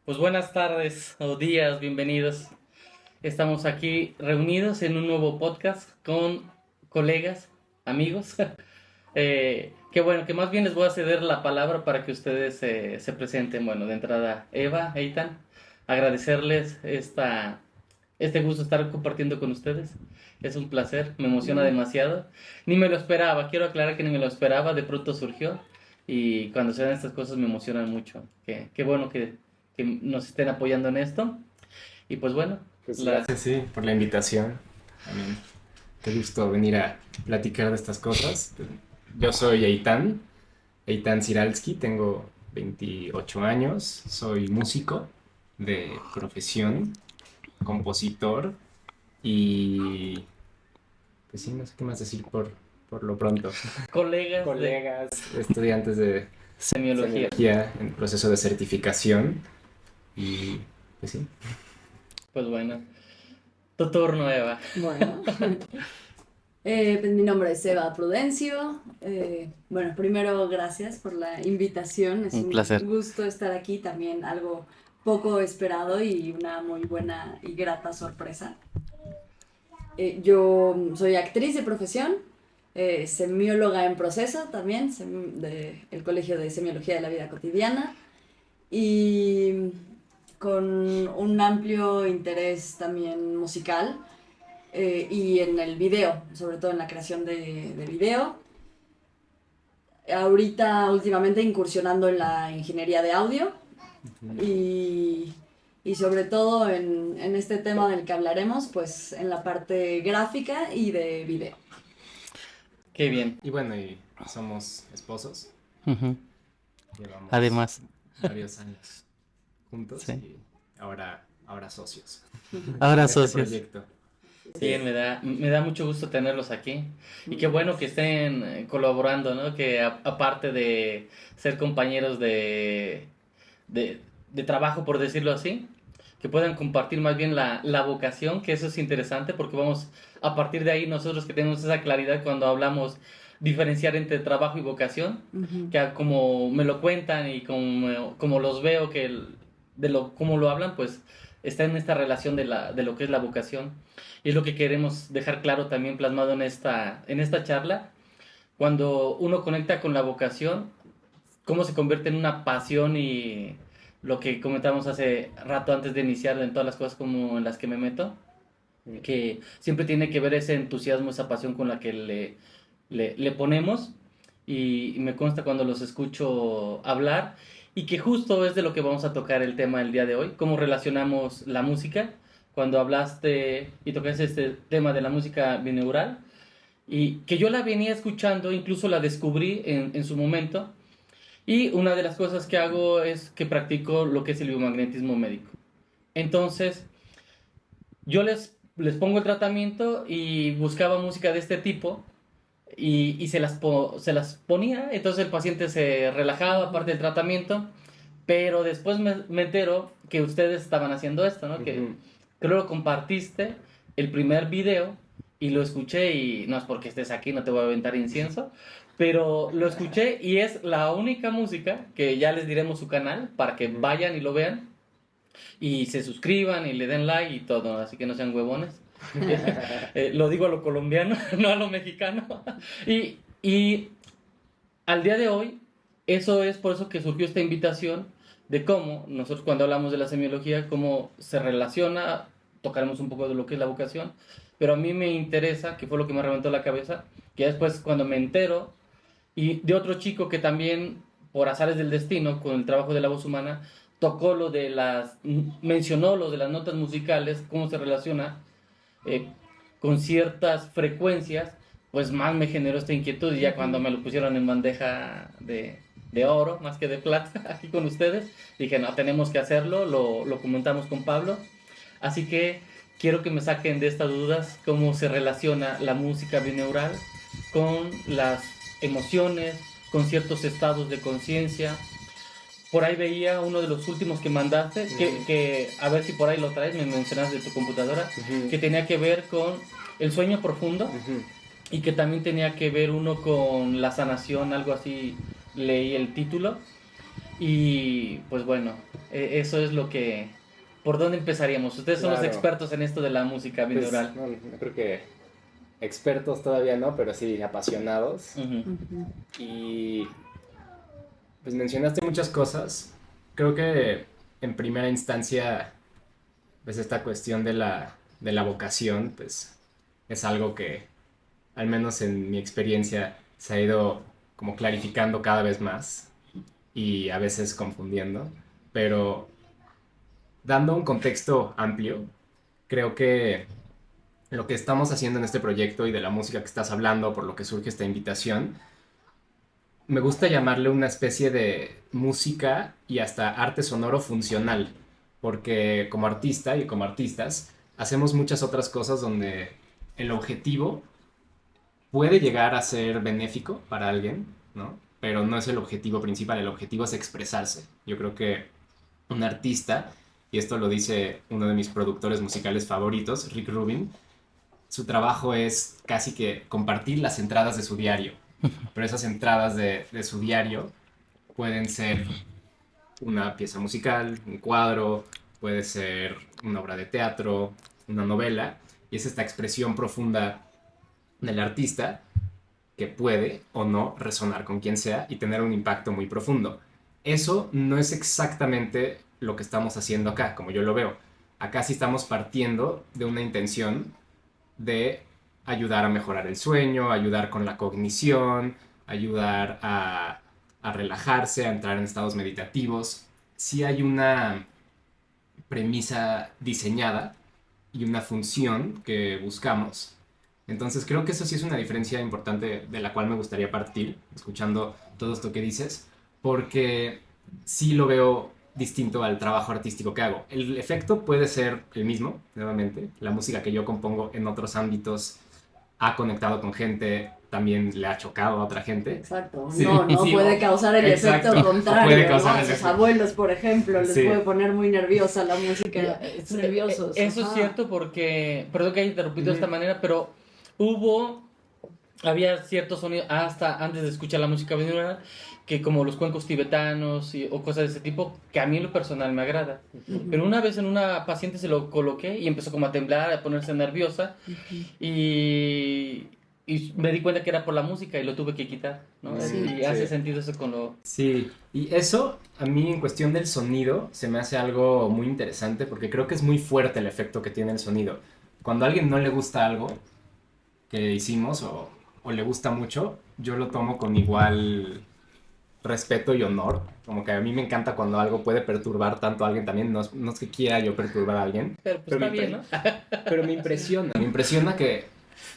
Pues buenas tardes o días, bienvenidos. Estamos aquí reunidos en un nuevo podcast con colegas, amigos. Qué bueno, que más bien les voy a ceder la palabra para que ustedes se presenten. Bueno, de entrada, Eva, Eitan, agradecerles este gusto de estar compartiendo con ustedes. Es un placer, me emociona demasiado. Ni me lo esperaba, quiero aclarar que ni me lo esperaba, de pronto surgió. Y cuando se dan estas cosas me emocionan mucho. Qué bueno que nos estén apoyando en esto. Y pues bueno, Pues gracias, sí, por la invitación. También qué gusto venir a platicar de estas cosas. Yo soy Eitan Ziralski, tengo 28 años, soy músico de profesión, compositor y pues sí, no sé qué más decir por lo pronto. colegas de Colegas, estudiantes de semiología. semiología en proceso de certificación y pues sí. Pues bueno, tu turno, Eva. Bueno, pues mi nombre es Eva Prudencio. Bueno, primero gracias por la invitación. Es Un placer. gusto estar aquí, también algo poco esperado y una muy buena y grata sorpresa. Yo soy actriz de profesión, semióloga en proceso también, del Colegio de Semiología de la Vida Cotidiana y con un amplio interés también musical. Y en el video, sobre todo en la creación de video. Ahorita últimamente incursionando en la ingeniería de audio y sobre todo en este tema del que hablaremos, pues en la parte gráfica y de video. Qué bien. Y bueno, y somos esposos. Ujú. Llevamos Además, varios años juntos Sí. y ahora socios. ahora en este socios. proyecto. Sí, me da mucho gusto tenerlos aquí. Y qué bueno que estén colaborando, ¿no? Que aparte de ser compañeros de trabajo, por decirlo así, que puedan compartir más bien la vocación, que eso es interesante porque vamos a partir de ahí nosotros que tenemos esa claridad cuando hablamos diferenciar entre trabajo y vocación, que como me lo cuentan y como los veo como lo hablan, pues está en esta relación de lo que es la vocación. Y es lo que queremos dejar claro también plasmado en esta charla. Cuando uno conecta con la vocación, cómo se convierte en una pasión y lo que comentamos hace rato antes de iniciar en todas las cosas como en las que me meto, que siempre tiene que ver ese entusiasmo, esa pasión con la que le ponemos y me consta cuando los escucho hablar y que justo es de lo que vamos a tocar el tema el día de hoy, cómo relacionamos la música, cuando hablaste y tocaste este tema de la música bineural y que yo la venía escuchando, incluso la descubrí en su momento y una de las cosas que hago es que practico lo que es el biomagnetismo médico. Entonces, yo les pongo el tratamiento y buscaba música de este tipo y se se las ponía, entonces el paciente se relajaba aparte del tratamiento, pero después me entero que ustedes estaban haciendo esto, ¿no? Que creo lo compartiste, el primer video, y lo escuché y no es porque estés aquí, no te voy a aventar incienso, pero lo escuché y es la única música que ya les diremos su canal para que vayan y lo vean y se suscriban y le den like y todo, así que no sean huevones. Lo digo a lo colombiano, no a lo mexicano. Y al día de hoy, eso es por eso que surgió esta invitación de cómo nosotros cuando hablamos de la semiología, cómo se relaciona, tocaremos un poco de lo que es la vocación, pero a mí me interesa, que fue lo que me reventó la cabeza, que después cuando me entero, y de otro chico que también, por azares del destino, con el trabajo de la voz humana, tocó mencionó lo de las notas musicales, cómo se relaciona con ciertas frecuencias, pues más me generó esta inquietud y ya cuando me lo pusieron en bandeja de oro, más que de plata, aquí con ustedes, dije, no, tenemos que hacerlo, lo comentamos con Pablo, así que quiero que me saquen de estas dudas cómo se relaciona la música bineural con las emociones, con ciertos estados de conciencia. Por ahí veía uno de los últimos que mandaste, que a ver si por ahí lo traes, me mencionas de tu computadora, que tenía que ver con el sueño profundo y que también tenía que ver uno con la sanación, algo así leí el título. Y pues bueno, eso es lo que... ¿Por dónde empezaríamos? Ustedes son los Claro. expertos en esto de la música Pues, binaural. no creo que expertos todavía no, pero sí apasionados. Ujú. Ujú. Y pues mencionaste muchas cosas. Creo que en primera instancia, pues esta cuestión de la vocación, pues es algo que, al menos en mi experiencia, se ha ido como clarificando cada vez más y a veces confundiendo. Pero dando un contexto amplio, creo que lo que estamos haciendo en este proyecto y de la música que estás hablando, por lo que surge esta invitación, me gusta llamarle una especie de música y hasta arte sonoro funcional, porque como artista y como artistas hacemos muchas otras cosas donde el objetivo puede llegar a ser benéfico para alguien, ¿no? Pero no es el objetivo principal, el objetivo es expresarse. Yo creo que un artista, y esto lo dice uno de mis productores musicales favoritos, Rick Rubin, su trabajo es casi que compartir las entradas de su diario. Pero esas entradas de su diario pueden ser una pieza musical, un cuadro, puede ser una obra de teatro, una novela, y es esta expresión profunda del artista que puede o no resonar con quien sea y tener un impacto muy profundo. Eso no es exactamente lo que estamos haciendo acá, como yo lo veo. Acá sí estamos partiendo de una intención de ayudar a mejorar el sueño, ayudar con la cognición, ayudar a relajarse, a entrar en estados meditativos. Sí hay una premisa diseñada y una función que buscamos. Entonces creo que eso sí es una diferencia importante de la cual me gustaría partir, escuchando todo esto que dices, porque sí lo veo distinto al trabajo artístico que hago. El efecto puede ser el mismo, nuevamente. La música que yo compongo en otros ámbitos ha conectado con gente, también le ha chocado a otra gente. Exacto. Sí, No sí, puede causar el exacto, efecto o contrario, puede ¿no? causar A el sus efecto. abuelos, por ejemplo, les Sí. puede poner muy nerviosa la música. Nerviosos. Eso es ajá. cierto porque, perdón que haya interrumpido de esta Ujú. manera, pero había ciertos sonidos, hasta antes de escuchar la música binaural, que como los cuencos tibetanos o cosas de ese tipo, que a mí en lo personal me agrada. Ujú. Pero una vez en una paciente se lo coloqué y empezó como a temblar, a ponerse nerviosa Ujú. y me di cuenta que era por la música y lo tuve que quitar, ¿no? Sí. Y hace Sí. sentido eso con lo... Sí, y eso a mí en cuestión del sonido se me hace algo muy interesante porque creo que es muy fuerte el efecto que tiene el sonido. Cuando a alguien no le gusta algo que hicimos o le gusta mucho, yo lo tomo con igual respeto y honor. Como que a mí me encanta cuando algo puede perturbar tanto a alguien también. No es que quiera yo perturbar a alguien, Pero pues pero está bien, ¿no? pero me impresiona. Me impresiona que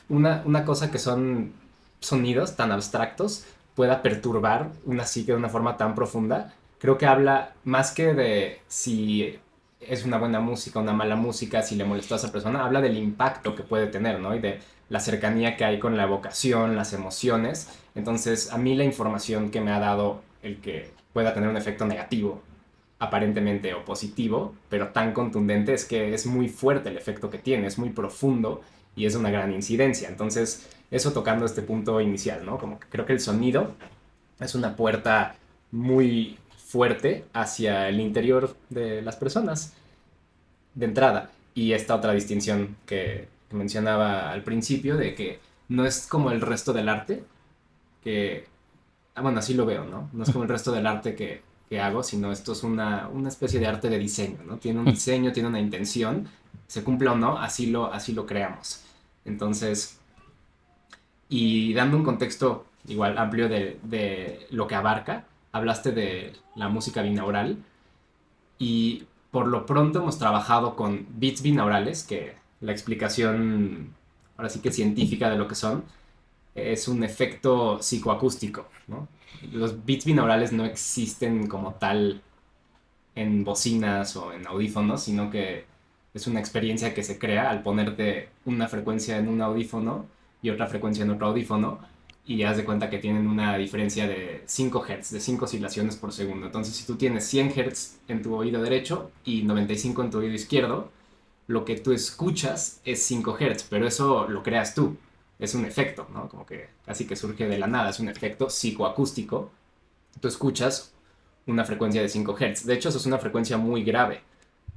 una cosa que son sonidos tan abstractos pueda perturbar una psique de una forma tan profunda. Creo que habla más que de si es una buena música o una mala música, si le molestó a esa persona, habla del impacto que puede tener, ¿no? Y de la cercanía que hay con la evocación, las emociones. Entonces, a mí la información que me ha dado el que pueda tener un efecto negativo, aparentemente o positivo, pero tan contundente, es que es muy fuerte el efecto que tiene, es muy profundo y es una gran incidencia. Entonces, eso tocando este punto inicial, ¿no? Como que creo que el sonido es una puerta muy fuerte hacia el interior de las personas de entrada. Y esta otra distinción que mencionaba al principio, de que no es como el resto del arte, que, bueno, así lo veo, ¿no? No es como el resto del arte que hago, sino esto es una especie de arte de diseño, ¿no? Tiene un diseño, tiene una intención, se cumple o no, así lo creamos. Entonces, y dando un contexto igual amplio de lo que abarca, hablaste de la música binaural y por lo pronto hemos trabajado con beats binaurales, que la explicación ahora sí que científica de lo que son es un efecto psicoacústico, ¿no? Los beats binaurales no existen como tal en bocinas o en audífonos, sino que es una experiencia que se crea al ponerte una frecuencia en un audífono y otra frecuencia en otro audífono y haz de cuenta que tienen una diferencia de 5 Hz, de 5 oscilaciones por segundo. Entonces, si tú tienes 100 Hz en tu oído derecho y 95 en tu oído izquierdo, lo que tú escuchas es 5 Hz, pero eso lo creas tú. Es un efecto, ¿no? Como que casi que surge de la nada, es un efecto psicoacústico. Tú escuchas una frecuencia de 5 Hz. De hecho, eso es una frecuencia muy grave.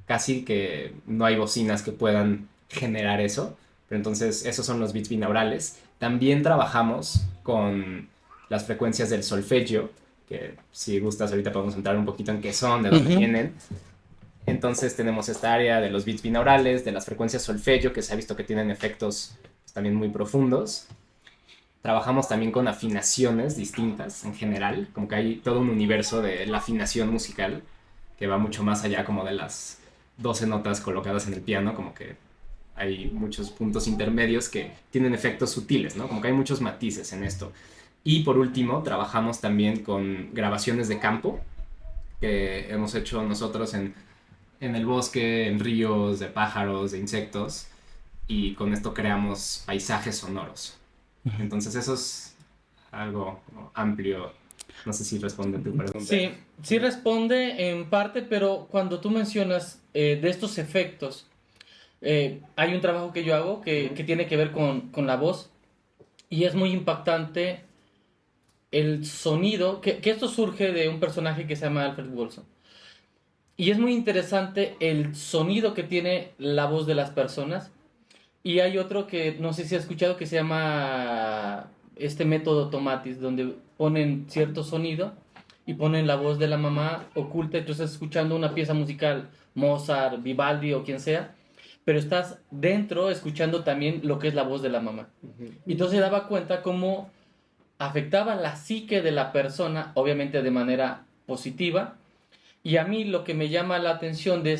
Casi que no hay bocinas que puedan generar eso. Pero entonces, esos son los beats binaurales. También trabajamos con las frecuencias del solfegio, que si gustas ahorita podemos entrar un poquito en qué son, de dónde vienen. Entonces tenemos esta área de los beats binaurales, de las frecuencias solfegio, que se ha visto que tienen efectos pues, también muy profundos. Trabajamos también con afinaciones distintas en general, como que hay todo un universo de la afinación musical que va mucho más allá como de las 12 notas colocadas en el piano, como que hay muchos puntos intermedios que tienen efectos sutiles, ¿no? Como que hay muchos matices en esto. Y por último, trabajamos también con grabaciones de campo que hemos hecho nosotros en el bosque, en ríos, de pájaros, de insectos, y con esto creamos paisajes sonoros. Entonces eso es algo amplio. No sé si responde a tu pregunta. Sí, sí responde en parte, pero cuando tú mencionas de estos efectos, hay un trabajo que yo hago que tiene que ver con la voz y es muy impactante el sonido, que esto surge de un personaje que se llama Alfred Wolson. Y es muy interesante el sonido que tiene la voz de las personas. Y hay otro que no sé si has escuchado que se llama este método Tomatis, donde ponen cierto sonido y ponen la voz de la mamá oculta. Entonces escuchando una pieza musical, Mozart, Vivaldi o quien sea, pero estás dentro escuchando también lo que es la voz de la mamá. Y entonces se daba cuenta cómo afectaba la psique de la persona, obviamente de manera positiva. Y a mí lo que me llama la atención de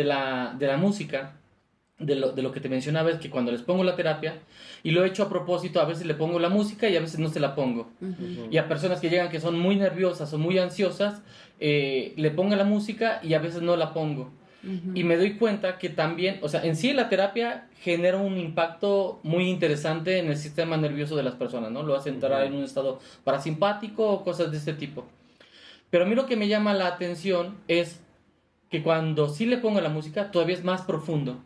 la música, de lo que te mencionaba, es que cuando les pongo la terapia, y lo he hecho a propósito, a veces le pongo la música y a veces no se la pongo. Y a personas que llegan que son muy nerviosas o muy ansiosas, le pongo la música y a veces no la pongo. Y me doy cuenta que también, o sea, en sí la terapia genera un impacto muy interesante en el sistema nervioso de las personas, ¿no? Lo hace entrar en un estado parasimpático o cosas de este tipo. Pero a mí lo que me llama la atención es que cuando sí le pongo la música, todavía es más profundo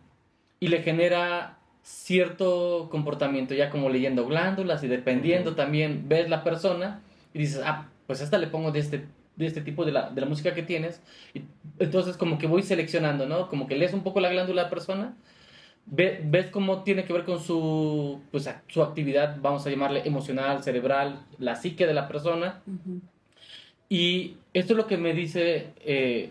y le genera cierto comportamiento, ya como leyendo glándulas y dependiendo también, ves la persona y dices, ah, pues a esta le pongo de este tipo de la música que tienes. Y entonces como que voy seleccionando, ¿no? Como que lees un poco la glándula de la persona, ves cómo tiene que ver con su, pues, su actividad, vamos a llamarle emocional, cerebral, la psique de la persona. Y esto es lo que me dice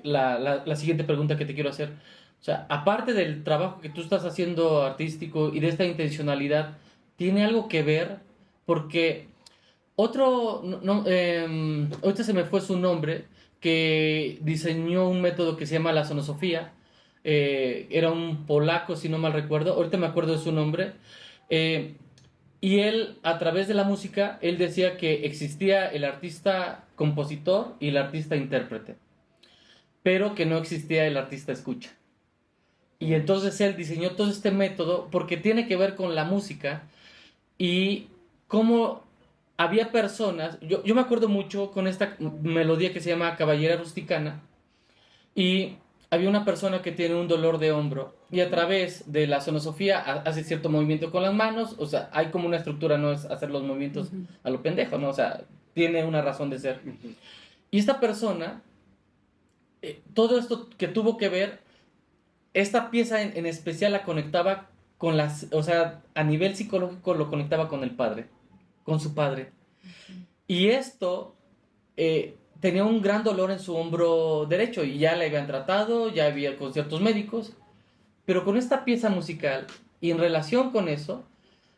la siguiente pregunta que te quiero hacer. O sea, aparte del trabajo que tú estás haciendo artístico y de esta intencionalidad, ¿tiene algo que ver? Porque otro, ahorita se me fue su nombre, que diseñó un método que se llama la sonosofía. Era un polaco, si no mal recuerdo. Ahorita me acuerdo de su nombre. Eh, y él, a través de la música, él decía que existía el artista compositor y el artista intérprete, pero que no existía el artista escucha. Y entonces él diseñó todo este método porque tiene que ver con la música y cómo había personas, yo me acuerdo mucho con esta melodía que se llama Caballera Rusticana, y había una persona que tiene un dolor de hombro y a través de la sonosofía hace cierto movimiento con las manos, o sea, hay como una estructura, no es hacer los movimientos a lo pendejo, ¿no? O sea, tiene una razón de ser. Y esta persona, todo esto que tuvo que ver, esta pieza en especial la conectaba con las, o sea, a nivel psicológico lo conectaba con el padre, con su padre. Y esto tenía un gran dolor en su hombro derecho y ya le habían tratado, ya había con ciertos médicos, pero con esta pieza musical y en relación con eso,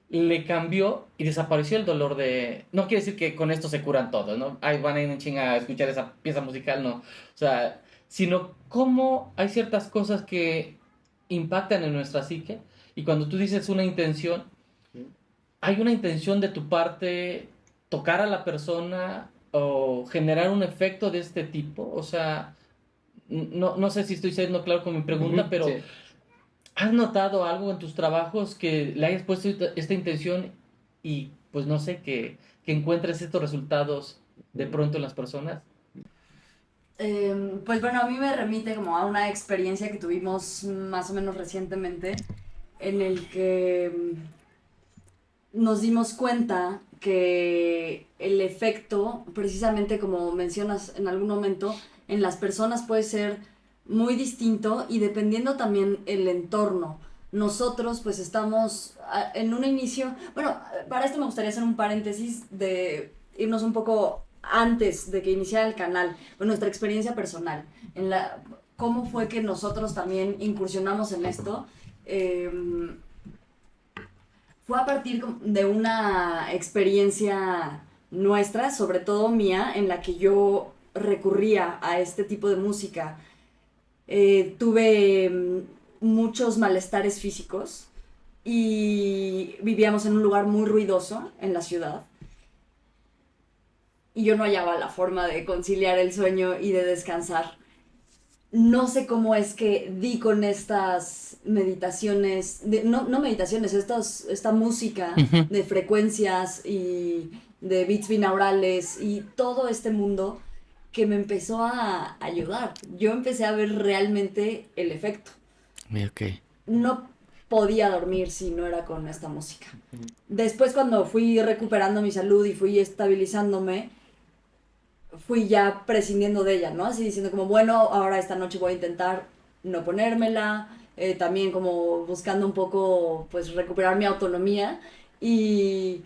le cambió y desapareció el dolor de... No quiere decir que con esto se curan todos, ¿no? Ay, van a ir en chinga a escuchar esa pieza musical, no. O sea, sino cómo hay ciertas cosas que impactan en nuestra psique y cuando tú dices una intención, hay una intención de tu parte tocar a la persona o generar un efecto de este tipo. O sea, no sé si estoy siendo claro con mi pregunta, pero... Sí. ¿Has notado algo en tus trabajos que le hayas puesto esta intención y pues no sé, que encuentres estos resultados de pronto en las personas? Pues bueno, a mí me remite como a una experiencia que tuvimos más o menos recientemente en el que nos dimos cuenta que el efecto, precisamente como mencionas en algún momento, en las personas puede ser muy distinto y dependiendo también el entorno. Nosotros pues estamos en un inicio, bueno, para esto me gustaría hacer un paréntesis de irnos un poco antes de que iniciara el canal, con nuestra experiencia personal, en la, cómo fue que nosotros también incursionamos en esto. Fue a partir de una experiencia nuestra, sobre todo mía, en la que yo recurría a este tipo de música. Tuve muchos malestares físicos y vivíamos en un lugar muy ruidoso en la ciudad. Y yo no hallaba la forma de conciliar el sueño y de descansar. No sé cómo es que di con estas meditaciones, no meditaciones, esta música de frecuencias y de beats binaurales y todo este mundo que me empezó a ayudar. Yo empecé a ver realmente el efecto. Ok. No podía dormir si no era con esta música. Después, cuando fui recuperando mi salud y fui estabilizándome, fui ya prescindiendo de ella, ¿no? Así diciendo como, bueno, ahora esta noche voy a intentar no ponérmela, también como buscando un poco, pues, recuperar mi autonomía y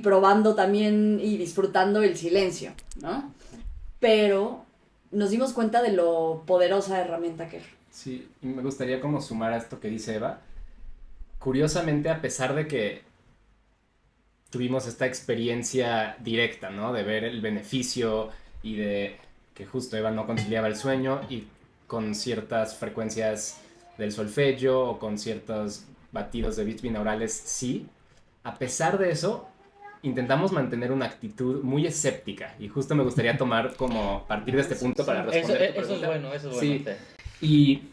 probando también y disfrutando el silencio, ¿no? Pero nos dimos cuenta de lo poderosa herramienta que es. Sí, y me gustaría como sumar a esto que dice Eva. Curiosamente, a pesar de que tuvimos esta experiencia directa, ¿no? De ver el beneficio y de que justo Eva no conciliaba el sueño y con ciertas frecuencias del solfegio o con ciertos batidos de beats binaurales, sí. A pesar de eso, intentamos mantener una actitud muy escéptica y justo me gustaría tomar como partir de este punto para responder tu pregunta. Eso es bueno. Sí, y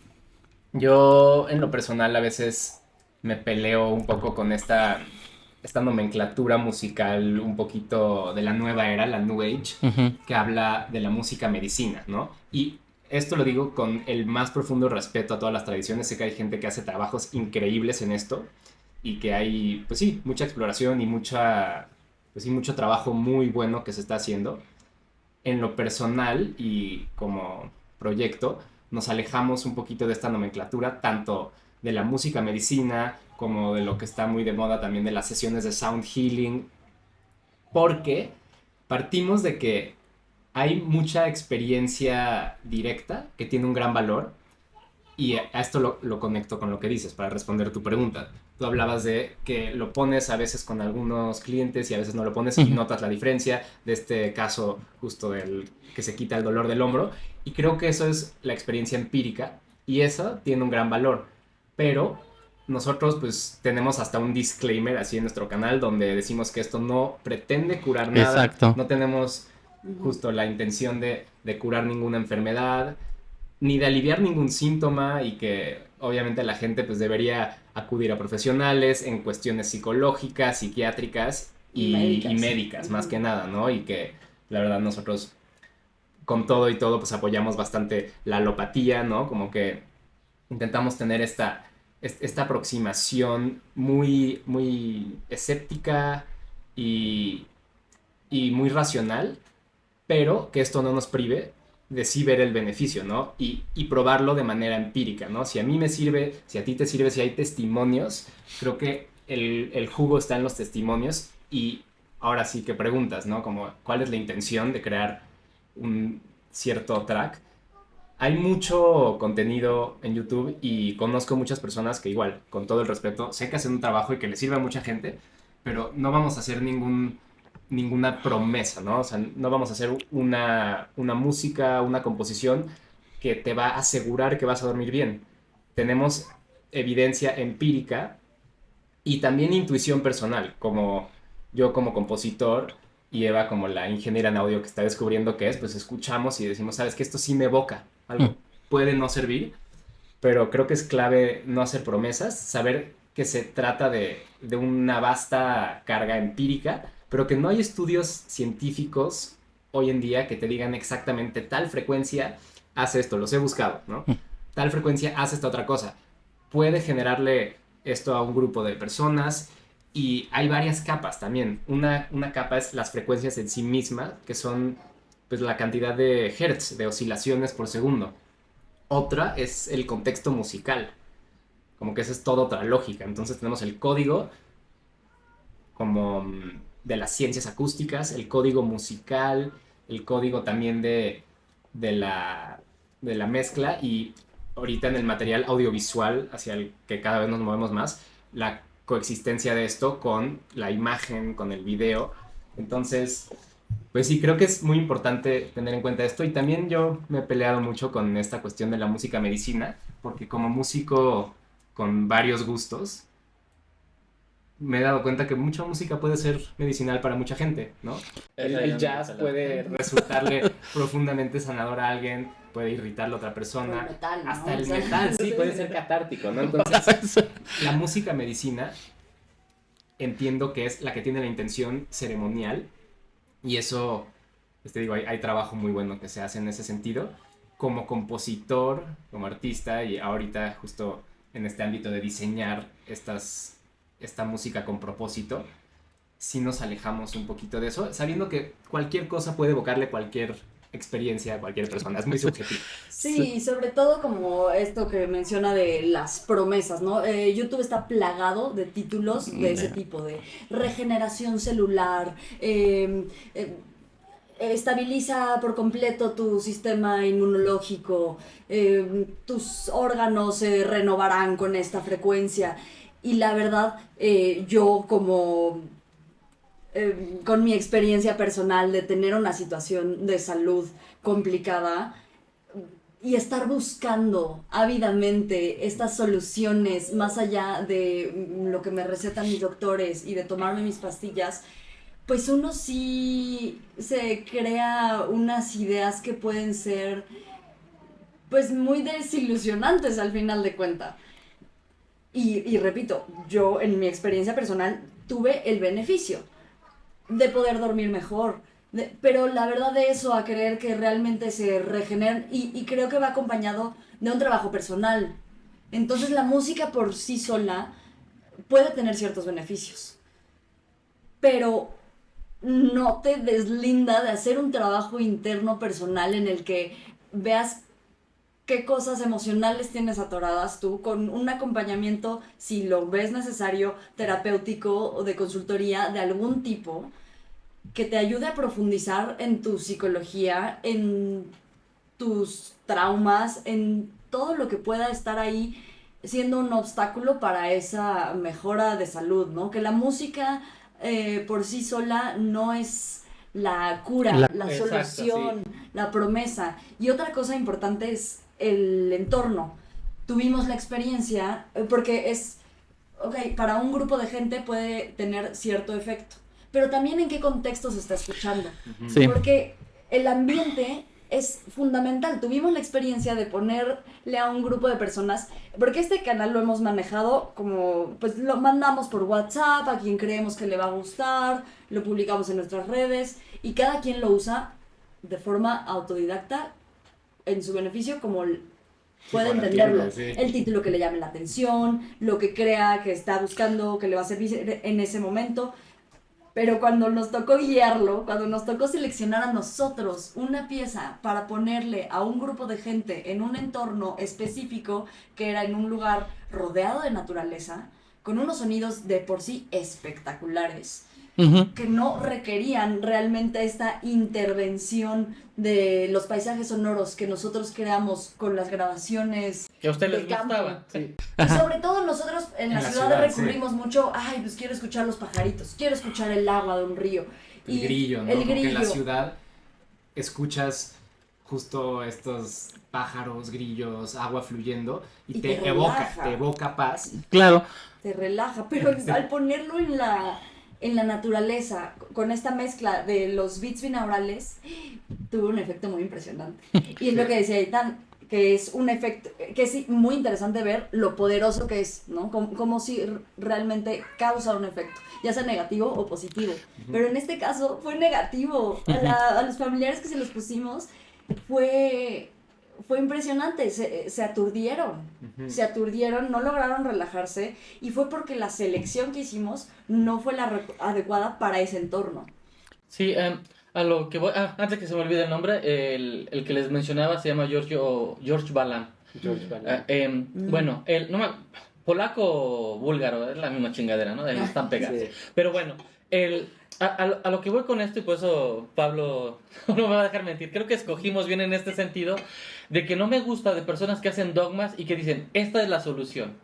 yo en lo personal a veces me peleo un poco con esta nomenclatura musical un poquito de la nueva era, la New Age, que habla de la música medicina, ¿no? Y esto lo digo con el más profundo respeto a todas las tradiciones. Sé que hay gente que hace trabajos increíbles en esto y que hay, pues sí, mucha exploración y mucho trabajo muy bueno que se está haciendo. En lo personal y como proyecto, nos alejamos un poquito de esta nomenclatura, tanto de la música medicina como de lo que está muy de moda también de las sesiones de sound healing, porque partimos de que hay mucha experiencia directa que tiene un gran valor y a esto lo conecto con lo que dices para responder tu pregunta. Tú hablabas de que lo pones a veces con algunos clientes y a veces no lo pones y notas la diferencia de este caso justo del que se quita el dolor del hombro y creo que eso es la experiencia empírica y eso tiene un gran valor, pero nosotros pues tenemos hasta un disclaimer así en nuestro canal donde decimos que esto no pretende curar nada. Exacto. No tenemos justo la intención de curar ninguna enfermedad ni de aliviar ningún síntoma y que obviamente la gente pues debería acudir a profesionales en cuestiones psicológicas, psiquiátricas y médicas más que nada, ¿no? Y que la verdad nosotros con todo y todo pues apoyamos bastante la alopatía, ¿no? Como que intentamos tener esta aproximación muy, muy escéptica y muy racional, pero que esto no nos prive de sí ver el beneficio, ¿no? Y probarlo de manera empírica, ¿no? Si a mí me sirve, si a ti te sirve, si hay testimonios, creo que el jugo está en los testimonios y ahora sí que preguntas, ¿no? Como, ¿cuál es la intención de crear un cierto track? Hay mucho contenido en YouTube y conozco muchas personas que igual, con todo el respeto, sé que hacen un trabajo y que le sirve a mucha gente, pero no vamos a hacer ninguna promesa, ¿no? O sea, no vamos a hacer una música, una composición que te va a asegurar que vas a dormir bien. Tenemos evidencia empírica y también intuición personal, como yo como compositor y Eva como la ingeniera en audio que está descubriendo qué es, pues escuchamos y decimos, ¿sabes qué? Esto sí me evoca, algo puede no servir, pero creo que es clave no hacer promesas, saber que se trata de una vasta carga empírica, pero que no hay estudios científicos hoy en día que te digan exactamente tal frecuencia hace esto, los he buscado, ¿no? Tal frecuencia hace esta otra cosa. Puede generarle esto a un grupo de personas Y hay varias capas también. Una capa es las frecuencias en sí mismas, que son pues la cantidad de hertz, de oscilaciones por segundo. Otra es el contexto musical, como que esa es toda otra lógica. Entonces tenemos el código como de las ciencias acústicas, el código musical, el código también de la mezcla, y ahorita en el material audiovisual hacia el que cada vez nos movemos más, la coexistencia de esto con la imagen, con el video. Entonces, pues sí, creo que es muy importante tener en cuenta esto, y también yo me he peleado mucho con esta cuestión de la música medicina, porque como músico con varios gustos, me he dado cuenta que mucha música puede ser medicinal para mucha gente, ¿no? El jazz puede resultarle profundamente sanador a alguien, puede irritarle a otra persona. El metal, ¿no? Hasta el O sea, metal, sí, puede ser catártico, ¿no? Entonces, la música medicina entiendo que es la que tiene la intención ceremonial, y eso, te digo, hay trabajo muy bueno que se hace en ese sentido. Como compositor, como artista, y ahorita justo en este ámbito de diseñar esta música con propósito, sí nos alejamos un poquito de eso, sabiendo que cualquier cosa puede evocarle cualquier experiencia a cualquier persona, es muy subjetivo. Sí, y sobre todo como esto que menciona de las promesas, ¿no? YouTube está plagado de títulos de ese tipo, de regeneración celular, estabiliza por completo tu sistema inmunológico, tus órganos se renovarán con esta frecuencia. Y la verdad, yo como con mi experiencia personal de tener una situación de salud complicada y estar buscando ávidamente estas soluciones más allá de lo que me recetan mis doctores y de tomarme mis pastillas, pues uno sí se crea unas ideas que pueden ser pues muy desilusionantes al final de cuentas. Y repito, yo en mi experiencia personal tuve el beneficio de poder dormir mejor, pero la verdad de eso a creer que realmente se regeneran, y creo que va acompañado de un trabajo personal. Entonces la música por sí sola puede tener ciertos beneficios, pero no te deslinda de hacer un trabajo interno personal en el que veas qué cosas emocionales tienes atoradas tú, con un acompañamiento, si lo ves necesario, terapéutico o de consultoría de algún tipo, que te ayude a profundizar en tu psicología, en tus traumas, en todo lo que pueda estar ahí siendo un obstáculo para esa mejora de salud, ¿no? Que la música por sí sola no es la cura, la solución, sí, la promesa. Y otra cosa importante es el entorno. Tuvimos la experiencia, porque para un grupo de gente puede tener cierto efecto, pero también en qué contexto se está escuchando. Sí. Porque el ambiente es fundamental. Tuvimos la experiencia de ponerle a un grupo de personas, porque este canal lo hemos manejado como, pues lo mandamos por WhatsApp a quien creemos que le va a gustar, lo publicamos en nuestras redes, y cada quien lo usa de forma autodidacta en su beneficio, como puede entenderlo, el título que le llame la atención, lo que crea que está buscando, que le va a servir en ese momento. Pero cuando nos tocó guiarlo, cuando nos tocó seleccionar a nosotros una pieza para ponerle a un grupo de gente en un entorno específico, que era en un lugar rodeado de naturaleza, con unos sonidos de por sí espectaculares, que no requerían realmente esta intervención de los paisajes sonoros que nosotros creamos con las grabaciones que a ustedes les gustaba. Sí. Y sobre todo nosotros en la ciudad recurrimos mucho, pues quiero escuchar los pajaritos, quiero escuchar el agua de un río. El grillo, ¿no? Porque en la ciudad escuchas justo estos pájaros, grillos, agua fluyendo, y te evoca paz. Claro. Te relaja, pero al ponerlo en la naturaleza, con esta mezcla de los beats binaurales, tuvo un efecto muy impresionante. Y es lo que decía Aitán, que es un efecto, que es muy interesante ver lo poderoso que es, ¿no? Como si realmente causa un efecto, ya sea negativo o positivo. Pero en este caso fue negativo. A los familiares que se los pusimos fue fue impresionante, se aturdieron, se aturdieron, no lograron relajarse y fue porque la selección que hicimos no fue la adecuada para ese entorno. Sí, a lo que voy, antes que se me olvide el nombre, el que les mencionaba se llama George Balan. George Balan. Bueno, polaco búlgaro, es la misma chingadera, ¿no? Están pegados. Sí. Pero bueno, a lo que voy con esto, y por eso Pablo no me va a dejar mentir, creo que escogimos bien en este sentido, de que no me gusta de personas que hacen dogmas y que dicen, esta es la solución.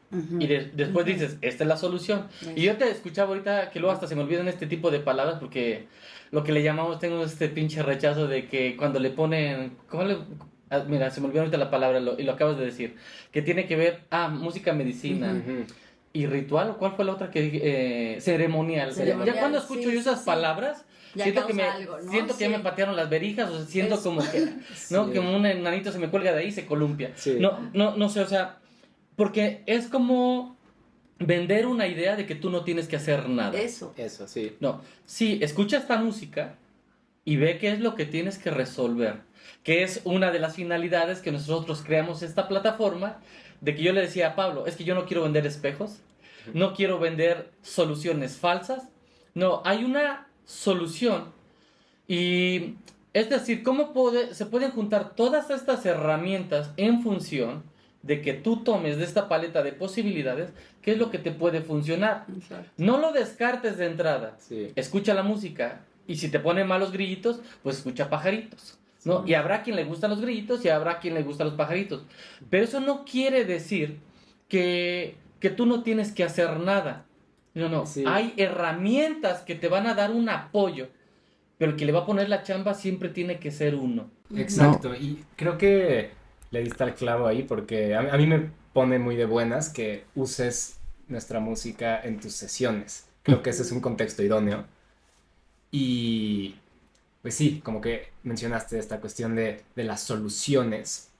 Y después dices, esta es la solución. Y yo te escuchaba ahorita, que luego hasta se me olvidan este tipo de palabras, porque lo que le llamamos, tengo este pinche rechazo de que cuando le ponen, mira, se me olvidó ahorita la palabra y lo acabas de decir, que tiene que ver, música, medicina. ¿Y ritual? ¿O cuál fue la otra que ceremonial? Ya cuando escucho yo esas palabras, ya siento que algo, ¿no? siento que ya me patearon las verijas, o siento como que, ¿no? Que un enanito se me cuelga de ahí y se columpia. Sí. No sé, o sea, porque es como vender una idea de que tú no tienes que hacer nada. Eso, sí. No, sí, escucha esta música y ve qué es lo que tienes que resolver, que es una de las finalidades que nosotros creamos esta plataforma, de que yo le decía a Pablo, es que yo no quiero vender espejos, no quiero vender soluciones falsas, no, hay una solución. Y es decir, ¿cómo se pueden juntar todas estas herramientas en función de que tú tomes de esta paleta de posibilidades qué es lo que te puede funcionar? exacto. No lo descartes de entrada. Sí. Escucha la música y si te ponen malos grillitos, pues escucha pajaritos, ¿no? Y habrá quien le gustan los grillitos y habrá quien le gustan los pajaritos. Pero eso no quiere decir que tú no tienes que hacer nada. No. Sí. Hay herramientas que te van a dar un apoyo, pero el que le va a poner la chamba siempre tiene que ser uno. Exacto, y creo que le diste al clavo ahí porque a mí me pone muy de buenas que uses nuestra música en tus sesiones. Creo que ese es un contexto idóneo. Y pues sí, como que mencionaste esta cuestión de las soluciones.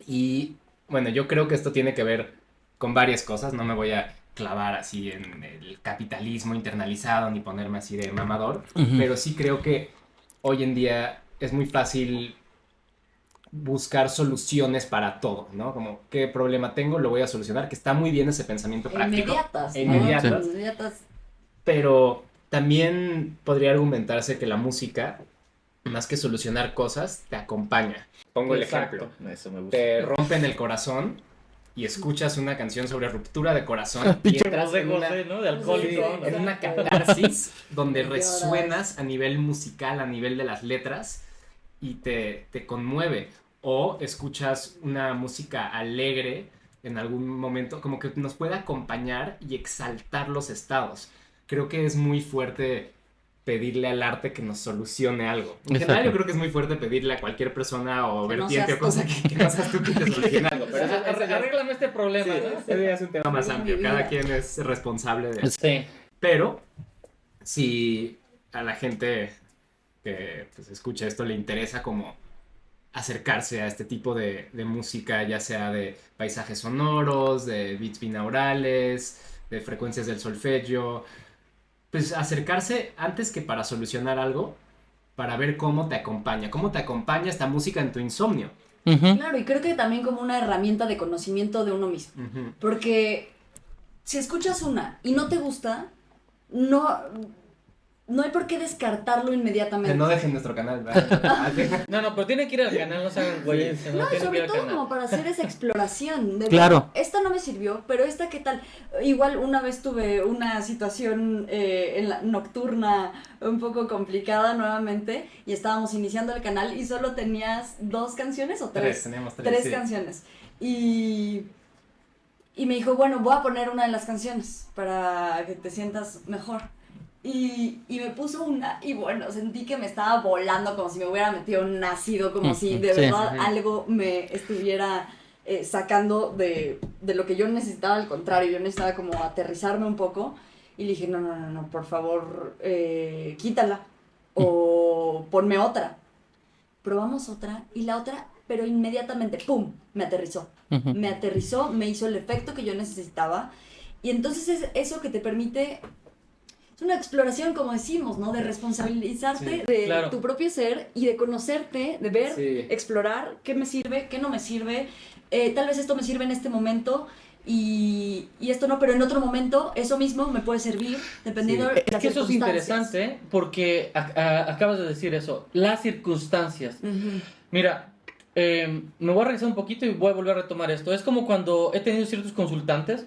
Y bueno, yo creo que esto tiene que ver con varias cosas, no me voy a clavar así en el capitalismo internalizado ni ponerme así de mamador, pero sí creo que hoy en día es muy fácil buscar soluciones para todo, ¿no? Como, ¿qué problema tengo? Lo voy a solucionar, que está muy bien ese pensamiento práctico. Inmediatas. Pero también podría argumentarse que la música, más que solucionar cosas, te acompaña. Pongo el ejemplo. Eso me gusta. Te rompen el corazón y escuchas una canción sobre ruptura de corazón y entras en una, ¿no? De alcohólico. Sí, en una catarsis donde resuenas a nivel musical, a nivel de las letras y te conmueve. O escuchas una música alegre en algún momento, como que nos puede acompañar y exaltar los estados. Creo que es muy fuerte pedirle al arte que nos solucione algo. En general yo creo que es muy fuerte pedirle a cualquier persona o Que no vertiente seas o cosa que no seas tú que te solucione algo. Pero Arréglame este problema, sí, ¿no? ese ya es un tema más amplio. Mi Cada vida. quien es responsable de eso. Sí. Pero si a la gente que pues, escucha esto le interesa como acercarse a este tipo de música, ya sea de paisajes sonoros, de beats binaurales, de frecuencias del solfegio, pues acercarse antes que para solucionar algo, para ver cómo te acompaña esta música en tu insomnio. Claro, y creo que también como una herramienta de conocimiento de uno mismo. Porque si escuchas una y no te gusta, no hay por qué descartarlo inmediatamente. Que no dejen nuestro canal, ¿verdad? No, pero tienen que ir al canal, no se hagan güeyes. No, y tienen que sobre ir al todo canal. como para hacer esa exploración. Claro. Bueno, esta no me sirvió, pero esta qué tal. Igual una vez tuve una situación nocturna un poco complicada nuevamente y estábamos iniciando el canal y solo tenías 2 canciones o 3. Teníamos 3. Tres sí. canciones. Y me dijo, bueno, voy a poner una de las canciones para que te sientas mejor. Y me puso una y bueno, sentí que me estaba volando como si me hubiera metido un ácido, como si de Sí. verdad algo me estuviera sacando de lo que yo necesitaba. Al contrario, yo necesitaba como aterrizarme un poco y le dije, no, por favor, quítala o ponme otra. Probamos otra y la otra, pero inmediatamente, ¡pum!, me aterrizó. Me aterrizó, me hizo el efecto que yo necesitaba y entonces es eso que te permite es una exploración, como decimos, ¿no? De responsabilizarte de claro. tu propio ser y de conocerte, de ver, Sí. explorar qué me sirve, qué no me sirve. Tal vez esto me sirve en este momento y esto no, pero en otro momento eso mismo me puede servir dependiendo de Es las que eso es circunstancias. interesante, ¿eh? Porque acabas de decir eso, las circunstancias. Ujú. Mira, me voy a regresar un poquito y voy a volver a retomar esto. Es como cuando he tenido ciertos consultantes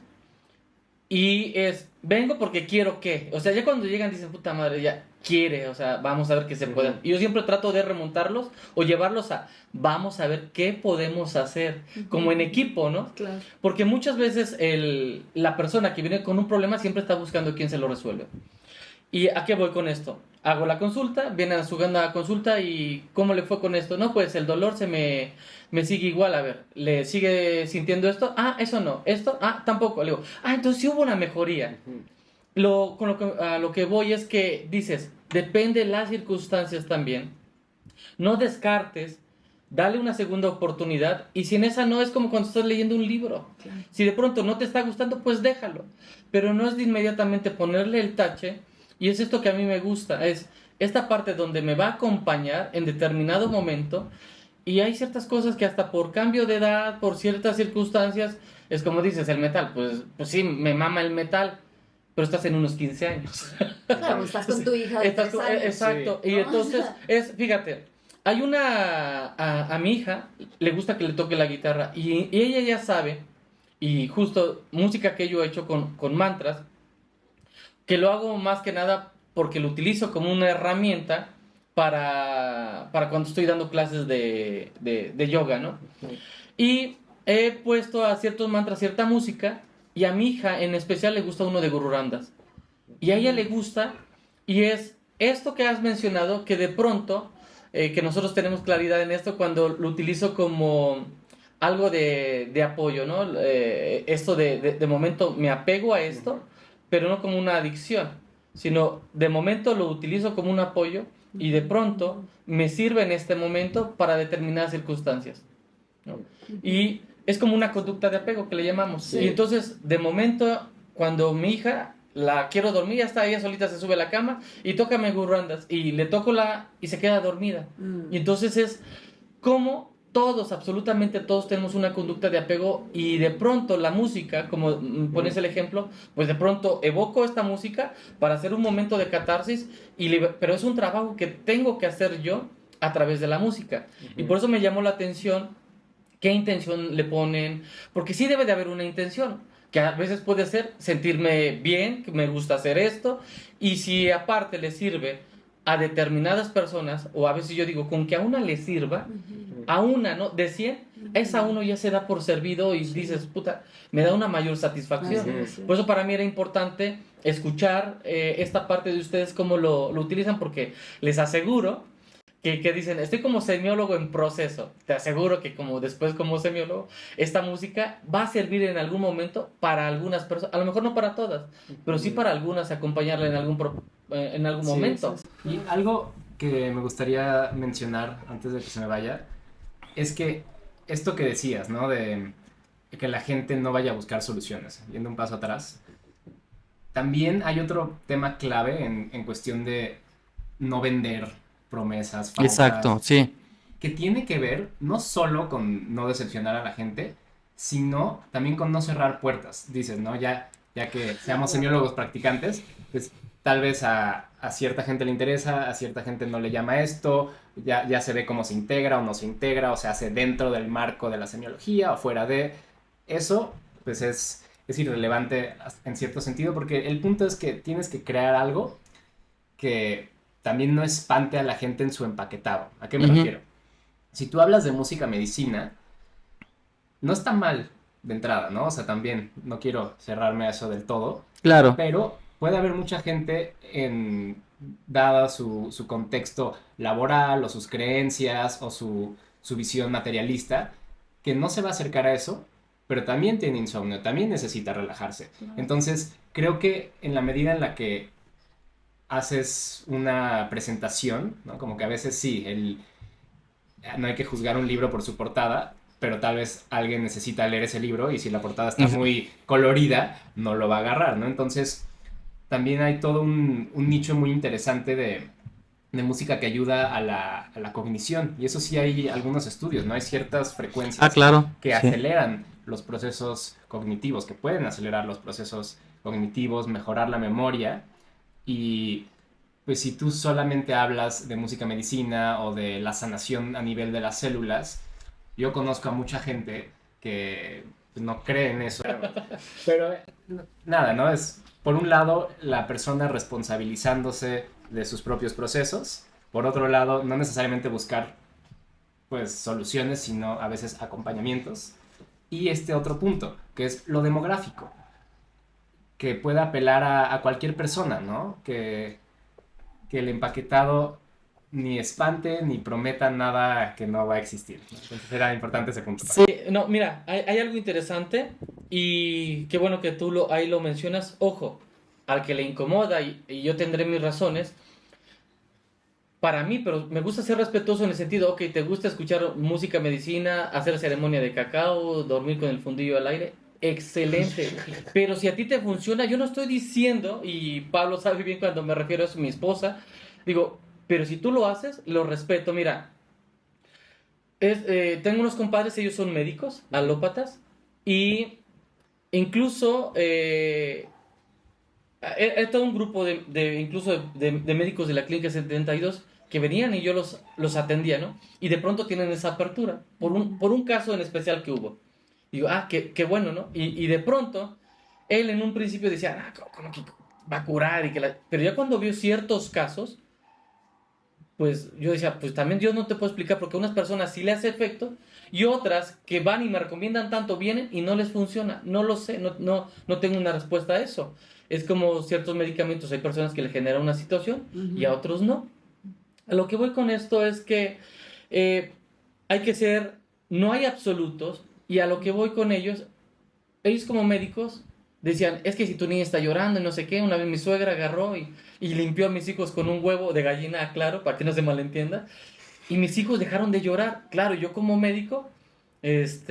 y vengo porque quiero que. O sea, ya cuando llegan dicen, puta madre, ya quiere, o sea, vamos a ver qué se puede. Y yo siempre trato de remontarlos o llevarlos a, vamos a ver qué podemos hacer, como en equipo, ¿no? Claro. Porque muchas veces la persona que viene con un problema siempre está buscando quién se lo resuelve. ¿Y a qué voy con esto? Hago la consulta, viene a su consulta y ¿cómo le fue con esto? No, pues el dolor me sigue igual, a ver, ¿le sigue sintiendo esto? Ah, eso no, esto, ah, tampoco. Le digo, ah, entonces sí hubo una mejoría. A lo que voy es que dices, depende de las circunstancias también. No descartes, dale una segunda oportunidad y si en esa no es como cuando estás leyendo un libro. Claro. Si de pronto no te está gustando, pues déjalo. Pero no es de inmediatamente ponerle el tache. Y es esto que a mí me gusta, es esta parte donde me va a acompañar en determinado momento y hay ciertas cosas que hasta por cambio de edad, por ciertas circunstancias, es como dices, el metal, pues sí, me mama el metal, pero estás en unos 15 años. Claro, pues estás con tu hija de 3 años. Exacto, Sí. y ¿no? entonces, fíjate, hay a mi hija le gusta que le toque la guitarra y ella ya sabe, y justo música que yo he hecho con mantras, que lo hago más que nada porque lo utilizo como una herramienta para cuando estoy dando clases de yoga, ¿no? Y he puesto a ciertos mantras cierta música y a mi hija en especial le gusta uno de Guru Ramdas. Y a ella le gusta y es esto que has mencionado que de pronto, que nosotros tenemos claridad en esto cuando lo utilizo como algo de apoyo, ¿no? Esto de momento me apego a esto, pero no como una adicción, sino de momento lo utilizo como un apoyo y de pronto me sirve en este momento para determinadas circunstancias, ¿no? Y es como una conducta de apego que le llamamos. Sí. Y entonces, de momento, cuando mi hija la quiero dormir, ya está, ella solita se sube a la cama y tócame gurrandas y le toco y se queda dormida. Y entonces es como todos, absolutamente todos tenemos una conducta de apego y de pronto la música, como pones el ejemplo, pues de pronto evoco esta música para hacer un momento de catarsis, pero es un trabajo que tengo que hacer yo a través de la música. Y por eso me llamó la atención qué intención le ponen, porque sí debe de haber una intención, que a veces puede ser sentirme bien, que me gusta hacer esto, y si aparte le sirve a determinadas personas, o a veces yo digo, con que a una le sirva, a una, ¿no? De 100, esa uno ya se da por servido y dices, puta, me da una mayor satisfacción. Por eso para mí era importante escuchar esta parte de ustedes, cómo lo utilizan, porque les aseguro que dicen, estoy como semiólogo en proceso. Te aseguro que después como semiólogo, esta música va a servir en algún momento para algunas personas, a lo mejor no para todas, pero sí para algunas, acompañarla en algún momento. Y algo que me gustaría mencionar antes de que se me vaya, es que esto que decías, ¿no? De que la gente no vaya a buscar soluciones, yendo un paso atrás. También hay otro tema clave en cuestión de no vender promesas falsas. Exacto, sí. Que tiene que ver no solo con no decepcionar a la gente, sino también con no cerrar puertas. Dices, ¿no? Ya que seamos semiólogos practicantes, pues tal vez a cierta gente le interesa, a cierta gente no le llama esto, ya se ve cómo se integra o no se integra, o se hace dentro del marco de la semiología o fuera de eso, pues es irrelevante en cierto sentido, porque el punto es que tienes que crear algo que también no espante a la gente en su empaquetado. ¿A qué me refiero? Si tú hablas de música medicina, no está mal de entrada, ¿no? O sea, también no quiero cerrarme a eso del todo. Claro. Pero puede haber mucha gente, dada su contexto laboral o sus creencias o su visión materialista, que no se va a acercar a eso, pero también tiene insomnio, también necesita relajarse. Entonces, creo que en la medida en la que haces una presentación, ¿no? Como que a veces sí, no hay que juzgar un libro por su portada, pero tal vez alguien necesita leer ese libro y si la portada está muy colorida, no lo va a agarrar, ¿no? Entonces, también hay todo un nicho muy interesante de música que ayuda a la cognición. Y eso sí hay algunos estudios, ¿no? Hay ciertas frecuencias claro. que Sí. aceleran los procesos cognitivos, que pueden acelerar los procesos cognitivos, mejorar la memoria. Y pues si tú solamente hablas de música medicina o de la sanación a nivel de las células, yo conozco a mucha gente que pues, no cree en eso. Pero nada, ¿no? Es por un lado la persona responsabilizándose de sus propios procesos, por otro lado no necesariamente buscar pues soluciones, sino a veces acompañamientos. Y este otro punto, que es lo demográfico, que puede apelar a cualquier persona, ¿no? Que el empaquetado ni espante ni prometa nada que no va a existir, ¿no? Entonces era importante ese punto. Sí, no, mira, hay algo interesante y qué bueno que ahí lo mencionas. Ojo, al que le incomoda y yo tendré mis razones, para mí, pero me gusta ser respetuoso en el sentido, ok, te gusta escuchar música medicina, hacer ceremonia de cacao, dormir con el fundillo al aire, excelente. Pero si a ti te funciona, yo no estoy diciendo, y Pablo sabe bien cuando me refiero a eso, mi esposa, digo, pero si tú lo haces, lo respeto. Mira, tengo unos compadres, ellos son médicos, alópatas, y incluso hay todo un grupo incluso de médicos de la Clínica 72 que venían y yo los atendía, ¿no? Y de pronto tienen esa apertura, por un caso en especial que hubo. Digo, qué bueno, ¿no? Y de pronto, él en un principio decía, ¿cómo que va a curar? Pero ya cuando vio ciertos casos, pues yo decía, pues también Dios no te puede explicar porque a unas personas sí le hace efecto y otras que van y me recomiendan tanto vienen y no les funciona. No lo sé, no tengo una respuesta a eso. Es como ciertos medicamentos, hay personas que le generan una situación y a otros no. A lo que voy con esto es que hay que ser, no hay absolutos y a lo que voy con ellos como médicos decían, es que si tu niña está llorando y no sé qué, una vez mi suegra agarró y limpió a mis hijos con un huevo de gallina, claro, para que no se malentienda, y mis hijos dejaron de llorar. Claro, yo como médico, pues,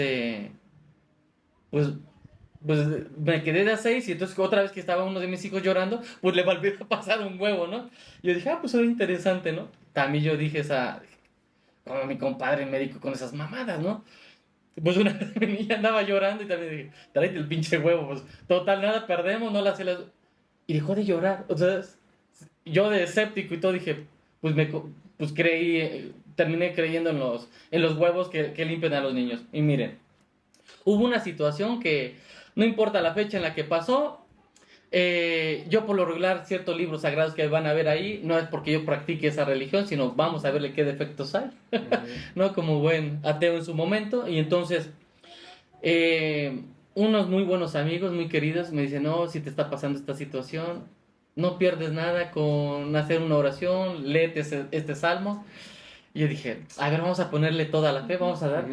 pues me quedé de a 6 y entonces otra vez que estaba uno de mis hijos llorando, pues le volví a pasar un huevo, ¿no? Yo dije, pues era interesante, ¿no? También yo dije como mi compadre médico con esas mamadas, ¿no? Pues una vez mi niña andaba llorando y también dije, tráete el pinche huevo, pues total, nada perdemos, no la hace las... Y dejó de llorar, o sea, yo de escéptico y todo dije, pues terminé creyendo en los huevos que limpian a los niños. Y miren, hubo una situación que no importa la fecha en la que pasó, yo por lo regular ciertos libros sagrados que van a ver ahí, no es porque yo practique esa religión, sino vamos a verle qué defectos hay, ¿no? Como buen ateo en su momento. Y entonces, unos muy buenos amigos, muy queridos, me dicen, no, si te está pasando esta situación, no pierdes nada con hacer una oración, léete este salmo. Y yo dije, a ver, vamos a ponerle toda la fe, vamos a dar.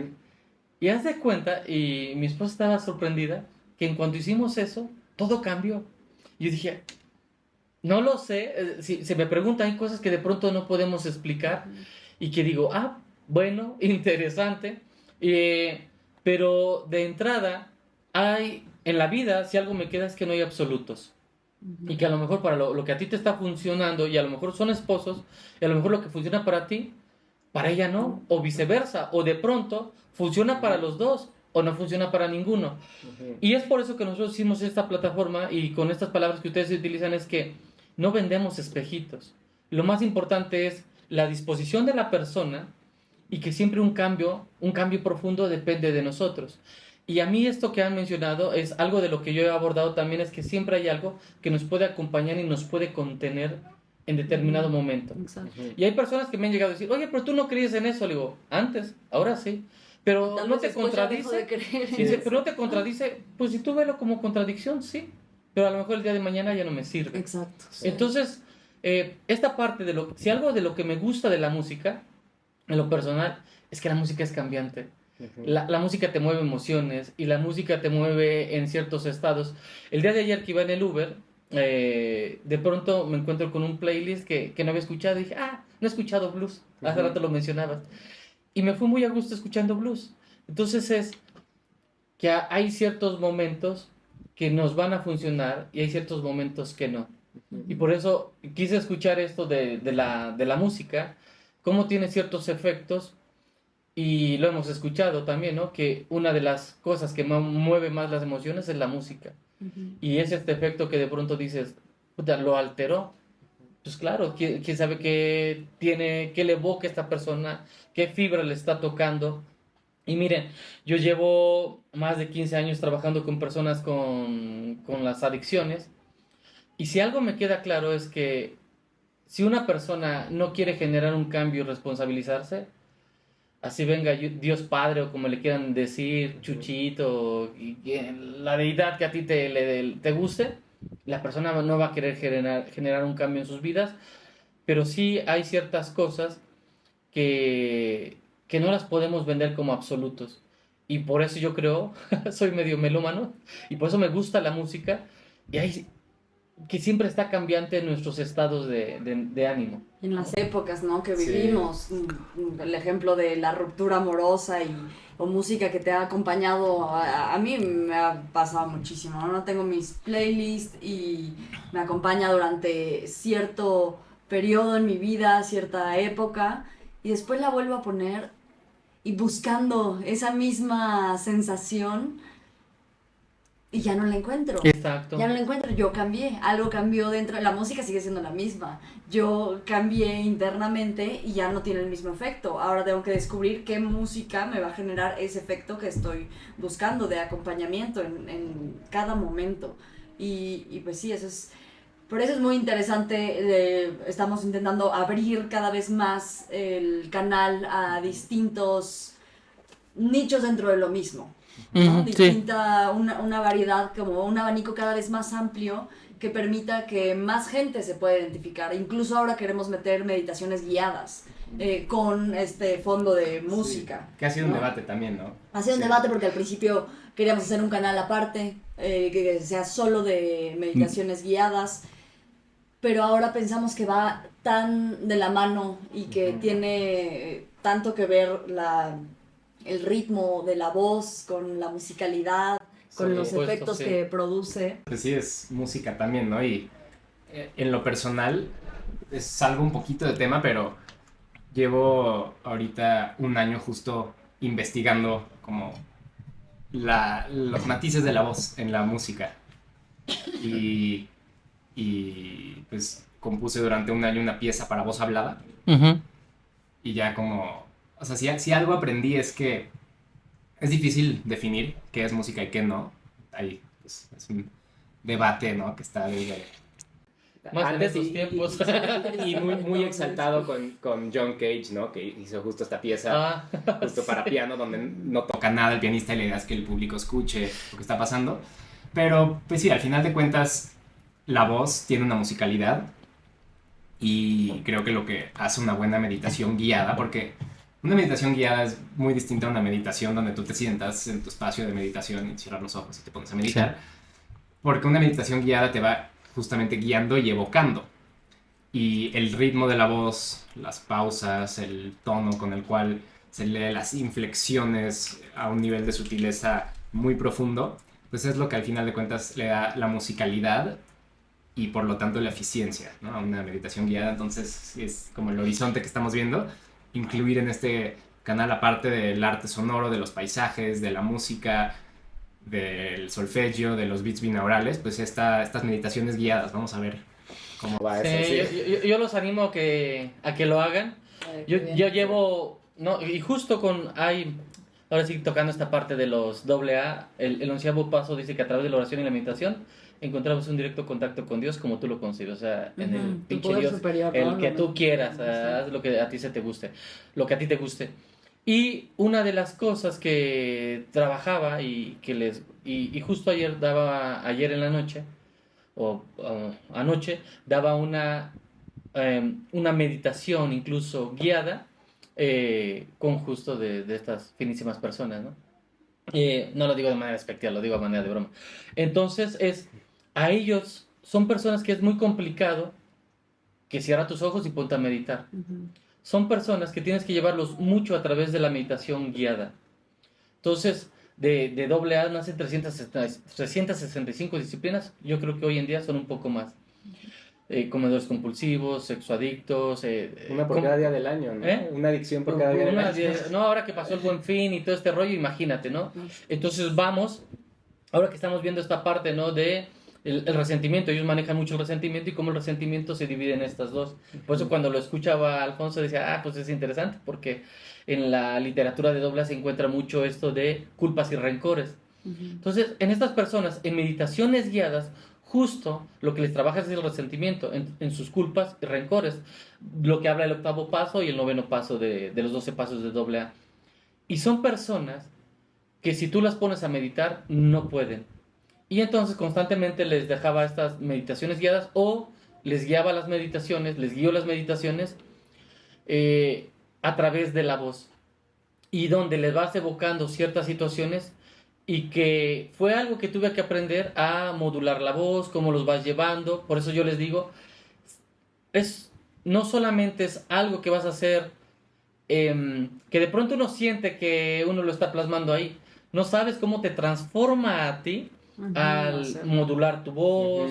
Y haz de cuenta, y mi esposa estaba sorprendida, que en cuanto hicimos eso, todo cambió. Yo dije, no lo sé, si se me preguntan, hay cosas que de pronto no podemos explicar y que digo, bueno, interesante, pero de entrada en la vida, si algo me queda es que no hay absolutos. Y que a lo mejor para lo que a ti te está funcionando, y a lo mejor son esposos, y a lo mejor lo que funciona para ti, para ella no, o viceversa, o de pronto funciona para los dos, o no funciona para ninguno. Y es por eso que nosotros hicimos esta plataforma y con estas palabras que ustedes utilizan es que no vendemos espejitos. Lo más importante es la disposición de la persona y que siempre un cambio profundo depende de nosotros. Y a mí esto que han mencionado es algo de lo que yo he abordado también, es que siempre hay algo que nos puede acompañar y nos puede contener en determinado momento. Exacto. Y hay personas que me han llegado a decir, oye, pero tú no creías en eso. Le digo, antes, ahora sí. Pero Tal no vez te después ya dejo contradice. de creer en Dice, eso. pero no te contradice. Pues si tú velo como contradicción, sí. Pero a lo mejor el día de mañana ya no me sirve. Exacto. Sí. Entonces, esta parte si algo de lo que me gusta de la música, en lo personal, es que la música es cambiante. La música te mueve emociones y la música te mueve en ciertos estados. El día de ayer que iba en el Uber, de pronto me encuentro con un playlist que no había escuchado y dije, no he escuchado blues. Hace rato lo mencionabas. Y me fui muy a gusto escuchando blues. Entonces es que hay ciertos momentos que nos van a funcionar y hay ciertos momentos que no. Y por eso quise escuchar esto de la música, cómo tiene ciertos efectos, y lo hemos escuchado también, ¿no? Que una de las cosas que mueve más las emociones es la música. Y es este efecto que de pronto dices, puta, lo alteró. Pues claro, quién sabe qué tiene, qué le evoca a esta persona, qué fibra le está tocando. Y miren, yo llevo más de 15 años trabajando con personas con las adicciones. Y si algo me queda claro es que si una persona no quiere generar un cambio y responsabilizarse, así venga Dios Padre o como le quieran decir, Chuchito, la deidad que a ti te guste, la persona no va a querer generar un cambio en sus vidas, pero sí hay ciertas cosas que no las podemos vender como absolutos. Y por eso yo creo, soy medio melómano, y por eso me gusta la música, y hay que siempre está cambiante en nuestros estados de ánimo. En las épocas, ¿no? Que Sí. vivimos, el ejemplo de la ruptura amorosa o música que te ha acompañado, a mí me ha pasado muchísimo, ¿no? Tengo mis playlists y me acompaña durante cierto periodo en mi vida, cierta época, y después la vuelvo a poner y buscando esa misma sensación y ya no la encuentro. Exacto. Ya no la encuentro, yo cambié, algo cambió dentro, la música sigue siendo la misma, yo cambié internamente y ya no tiene el mismo efecto, ahora tengo que descubrir qué música me va a generar ese efecto que estoy buscando de acompañamiento en cada momento, y pues sí, por eso es muy interesante, estamos intentando abrir cada vez más el canal a distintos nichos dentro de lo mismo. ¿No? Distinta, una variedad, como un abanico cada vez más amplio que permita que más gente se pueda identificar. Incluso ahora queremos meter meditaciones guiadas con este fondo de música. Sí, que ha sido ¿no? un debate también, ¿no? Ha sido un debate porque al principio queríamos hacer un canal aparte, que sea solo de meditaciones guiadas, pero ahora pensamos que va tan de la mano y que tiene tanto que ver el ritmo de la voz con la musicalidad, con los supuesto, efectos sí. que produce. Pues sí, es música también, ¿no? Y en lo personal, salgo un poquito de tema, pero llevo ahorita un año justo investigando como los matices de la voz en la música. Y pues compuse durante un año una pieza para voz hablada. Uh-huh. Y ya como, o sea, si algo aprendí es que es difícil definir qué es música y qué no. Ahí pues, es un debate, ¿no? Que está desde Más en estos tiempos. y muy exaltado con John Cage, ¿no? Que hizo justo esta pieza justo para piano, donde no toca nada el pianista y la idea es que el público escuche lo que está pasando. Pero, pues sí, al final de cuentas, la voz tiene una musicalidad y creo que lo que hace una buena meditación guiada, porque una meditación guiada es muy distinta a una meditación donde tú te sientas en tu espacio de meditación y cierras los ojos y te pones a meditar, porque una meditación guiada te va justamente guiando y evocando. Y el ritmo de la voz, las pausas, el tono con el cual se lee las inflexiones a un nivel de sutileza muy profundo, pues es lo que al final de cuentas le da la musicalidad y por lo tanto la eficiencia, ¿no? A una meditación guiada. Entonces es como el horizonte que estamos viendo, incluir en este canal, aparte del arte sonoro, de los paisajes, de la música, del solfegio, de los beats binaurales, pues estas meditaciones guiadas. Vamos a ver cómo va Sí, eso. Sí. yo los animo a que lo hagan. Yo llevo, no, y justo ahora sí tocando esta parte de los AA, el 11º paso dice que a través de la oración y la meditación encontramos un directo contacto con Dios como tú lo concibes, o sea, en el Tu pinche poder Dios, superior, el ¿no? que tú quieras, haz lo que a ti se te guste, lo que a ti te guste. Y una de las cosas que trabajaba y justo ayer en la noche, o anoche, daba una meditación incluso guiada con justo de estas finísimas personas, ¿no? No lo digo de manera despectiva, lo digo de manera de broma. Entonces a ellos son personas que es muy complicado que cierra tus ojos y ponte a meditar. Son personas que tienes que llevarlos mucho a través de la meditación guiada. Entonces, de AA nacen 365 disciplinas. Yo creo que hoy en día son un poco más. comedores compulsivos, sexoadictos. Una por com- cada día del año, ¿no? ¿Eh? Una adicción por cada día del año. No, ahora que pasó el Buen Fin y todo este rollo, imagínate, ¿no? Entonces vamos, ahora que estamos viendo esta parte, ¿no? De el resentimiento, ellos manejan mucho el resentimiento y cómo el resentimiento se divide en estas dos. Por eso cuando lo escuchaba Alfonso decía, pues es interesante, porque en la literatura de Douglas se encuentra mucho esto de culpas y rencores. Entonces, en estas personas, en meditaciones guiadas, justo lo que les trabaja es el resentimiento en sus culpas y rencores, lo que habla el 8º paso y el 9º paso de los 12 pasos de AA. Y son personas que si tú las pones a meditar, no pueden. Y entonces constantemente les dejaba estas meditaciones guiadas o les guiaba las meditaciones, les guío las meditaciones a través de la voz. Y donde les vas evocando ciertas situaciones y que fue algo que tuve que aprender a modular la voz, cómo los vas llevando. Por eso yo les digo, no solamente es algo que vas a hacer, que de pronto uno siente que uno lo está plasmando ahí. No sabes cómo te transforma a ti al modular tu voz,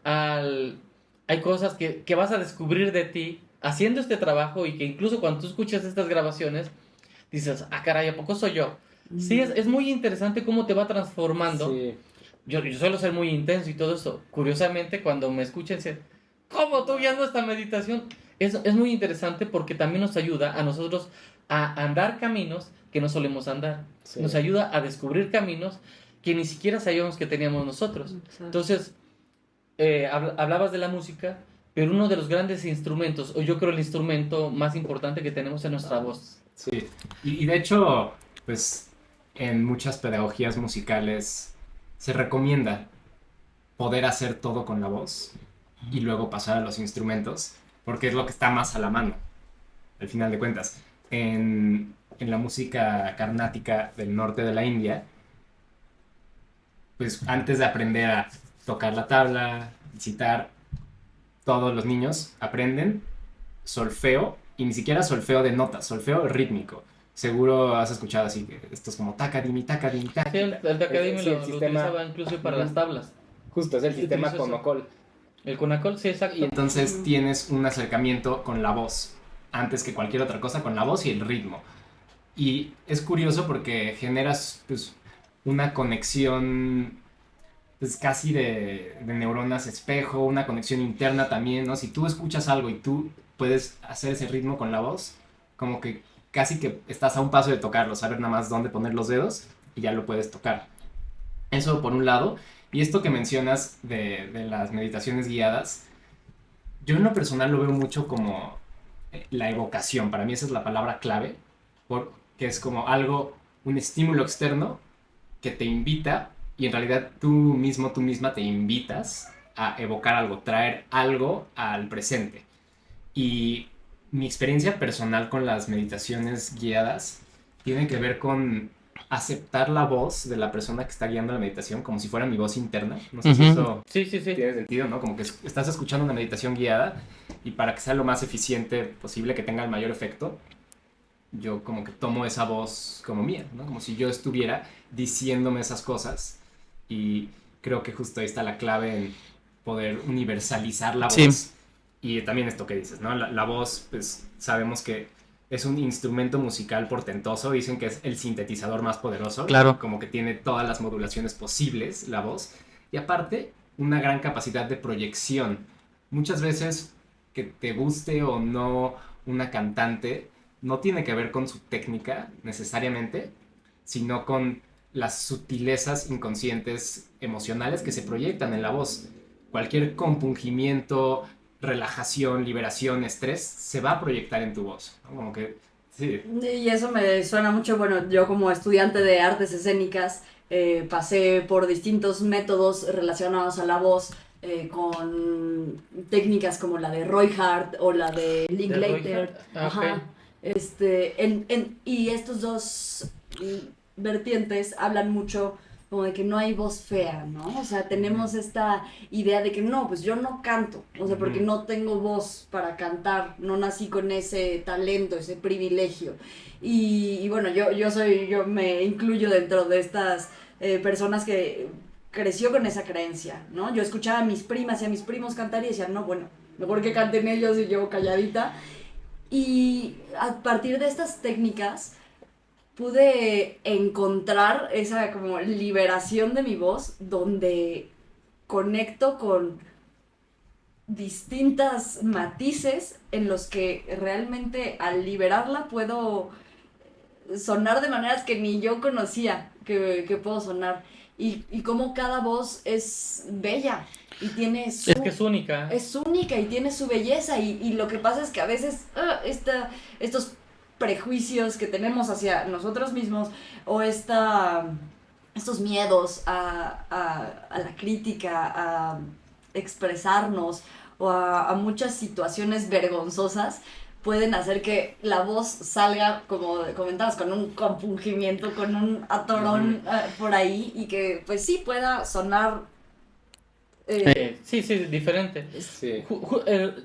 hay cosas que vas a descubrir de ti haciendo este trabajo y que incluso cuando tú escuchas estas grabaciones, dices, caray, ¿a poco soy yo? Sí, es muy interesante cómo te va transformando. Sí. Yo suelo ser muy intenso y todo eso. Curiosamente, cuando me escuchen, dicen, ¿cómo tú guiando esta meditación? Es muy interesante porque también nos ayuda a nosotros a andar caminos que no solemos andar. Sí. Nos ayuda a descubrir caminos que ni siquiera sabíamos que teníamos nosotros. Exacto. Entonces, hablabas de la música, pero uno de los grandes instrumentos, o yo creo el instrumento más importante que tenemos es nuestra voz. Sí, y de hecho, pues en muchas pedagogías musicales se recomienda poder hacer todo con la voz y luego pasar a los instrumentos, porque es lo que está más a la mano, al final de cuentas. En la música carnática del norte de la India, pues antes de aprender a tocar la tabla, citar, todos los niños aprenden solfeo, y ni siquiera solfeo de notas, solfeo rítmico. Seguro has escuchado así, que esto es como tacadimi, tacadimi, Sí, tacadimi. el de academia Sí, el lo sistema- utilizaba incluso para las tablas. Justo, es el Sí, sistema utilizo eso. Conocol. El Conacol, sí, exacto. Y entonces tienes un acercamiento con la voz, antes que cualquier otra cosa, con la voz y el ritmo. Y es curioso porque generas pues, una conexión pues, casi de neuronas espejo, una conexión interna también, ¿no? Si tú escuchas algo y tú puedes hacer ese ritmo con la voz, como que casi que estás a un paso de tocarlo, saber nada más dónde poner los dedos y ya lo puedes tocar. Eso por un lado. Y esto que mencionas de las meditaciones guiadas, yo en lo personal lo veo mucho como la evocación. Para mí esa es la palabra clave, porque es como algo, un estímulo externo que te invita y en realidad tú mismo, tú misma te invitas a evocar algo, traer algo al presente. Y mi experiencia personal con las meditaciones guiadas tiene que ver con aceptar la voz de la persona que está guiando la meditación como si fuera mi voz interna. No sé si eso Sí, sí, sí. tiene sentido, ¿no? Como que estás escuchando una meditación guiada y para que sea lo más eficiente posible, que tenga el mayor efecto, yo como que tomo esa voz como mía, ¿no? Como si yo estuviera diciéndome esas cosas y creo que justo ahí está la clave en poder universalizar la voz. Sí. Y también esto que dices, ¿no? La voz, pues sabemos que es un instrumento musical portentoso, dicen que es el sintetizador más poderoso. Claro. Como que tiene todas las modulaciones posibles, la voz. Y aparte, una gran capacidad de proyección. Muchas veces que te guste o no una cantante, no tiene que ver con su técnica necesariamente, sino con las sutilezas inconscientes emocionales que se proyectan en la voz. Cualquier compungimiento, relajación, liberación, estrés, se va a proyectar en tu voz, ¿no? Como que, sí. Y eso me suena mucho, bueno, yo como estudiante de artes escénicas pasé por distintos métodos relacionados a la voz, con técnicas como la de Roy Hart o la de Linklater. Ajá. Y estos dos vertientes hablan mucho como de que no hay voz fea, ¿no? O sea, tenemos esta idea de que no, pues yo no canto, o sea, porque no tengo voz para cantar, no nací con ese talento, ese privilegio. Y bueno, yo me incluyo dentro de estas personas que creció con esa creencia, ¿no? Yo escuchaba a mis primas y a mis primos cantar y decía, no, bueno, mejor que canten ellos y yo calladita. Y a partir de estas técnicas pude encontrar esa como liberación de mi voz donde conecto con distintas matices en los que realmente al liberarla puedo sonar de maneras que ni yo conocía que puedo sonar. Y como cada voz es bella y tiene su... Es que es única. Es única y tiene su belleza y lo que pasa es que a veces estos prejuicios que tenemos hacia nosotros mismos o estos miedos a la crítica, a expresarnos o a muchas situaciones vergonzosas pueden hacer que la voz salga, como comentabas, con un compungimiento, con un atorón por ahí y que pues sí pueda sonar... Sí, diferente. Sí.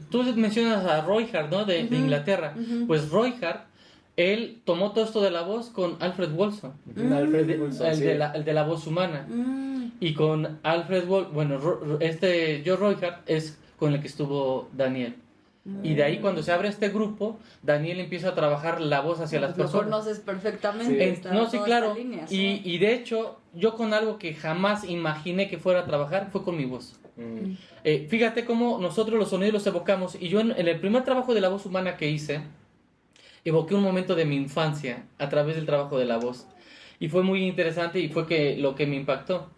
Tú mencionas a Roy Hart, ¿no? De Inglaterra. Pues Roy Hart, él tomó todo esto de la voz con Alfred Wolfson. Alfred Wolfson, El de la voz humana. Y con Alfred Wolfson, bueno, Joe Roy Hart es con el que estuvo Daniel. Y de ahí cuando se abre este grupo, Daniel empieza a trabajar la voz hacia las Lo personas. conoces perfectamente. No, sí, claro. Línea, Y de hecho, yo con algo que jamás imaginé que fuera a trabajar fue con mi voz. Fíjate cómo nosotros los sonidos los evocamos. Y yo en el primer trabajo de la voz humana que hice, evoqué un momento de mi infancia a través del trabajo de la voz. Y fue muy interesante y fue lo que me impactó.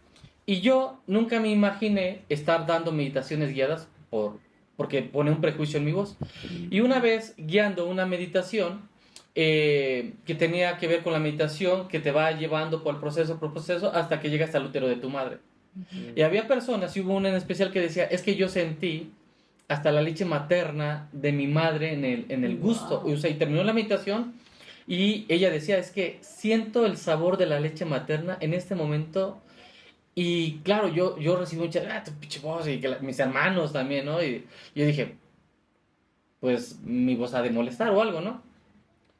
Y yo nunca me imaginé estar dando meditaciones guiadas porque pone un prejuicio en mi voz. Y una vez guiando una meditación que tenía que ver con la meditación que te va llevando por proceso hasta que llegas al útero de tu madre. Y había personas, y hubo una en especial que decía, es que yo sentí hasta la leche materna de mi madre en el gusto. O sea, y terminó la meditación y ella decía, es que siento el sabor de la leche materna en este momento. Y claro, yo recibí mucha, tu pinche voz, y mis hermanos también, ¿no? Y yo dije, pues mi voz ha de molestar o algo, ¿no?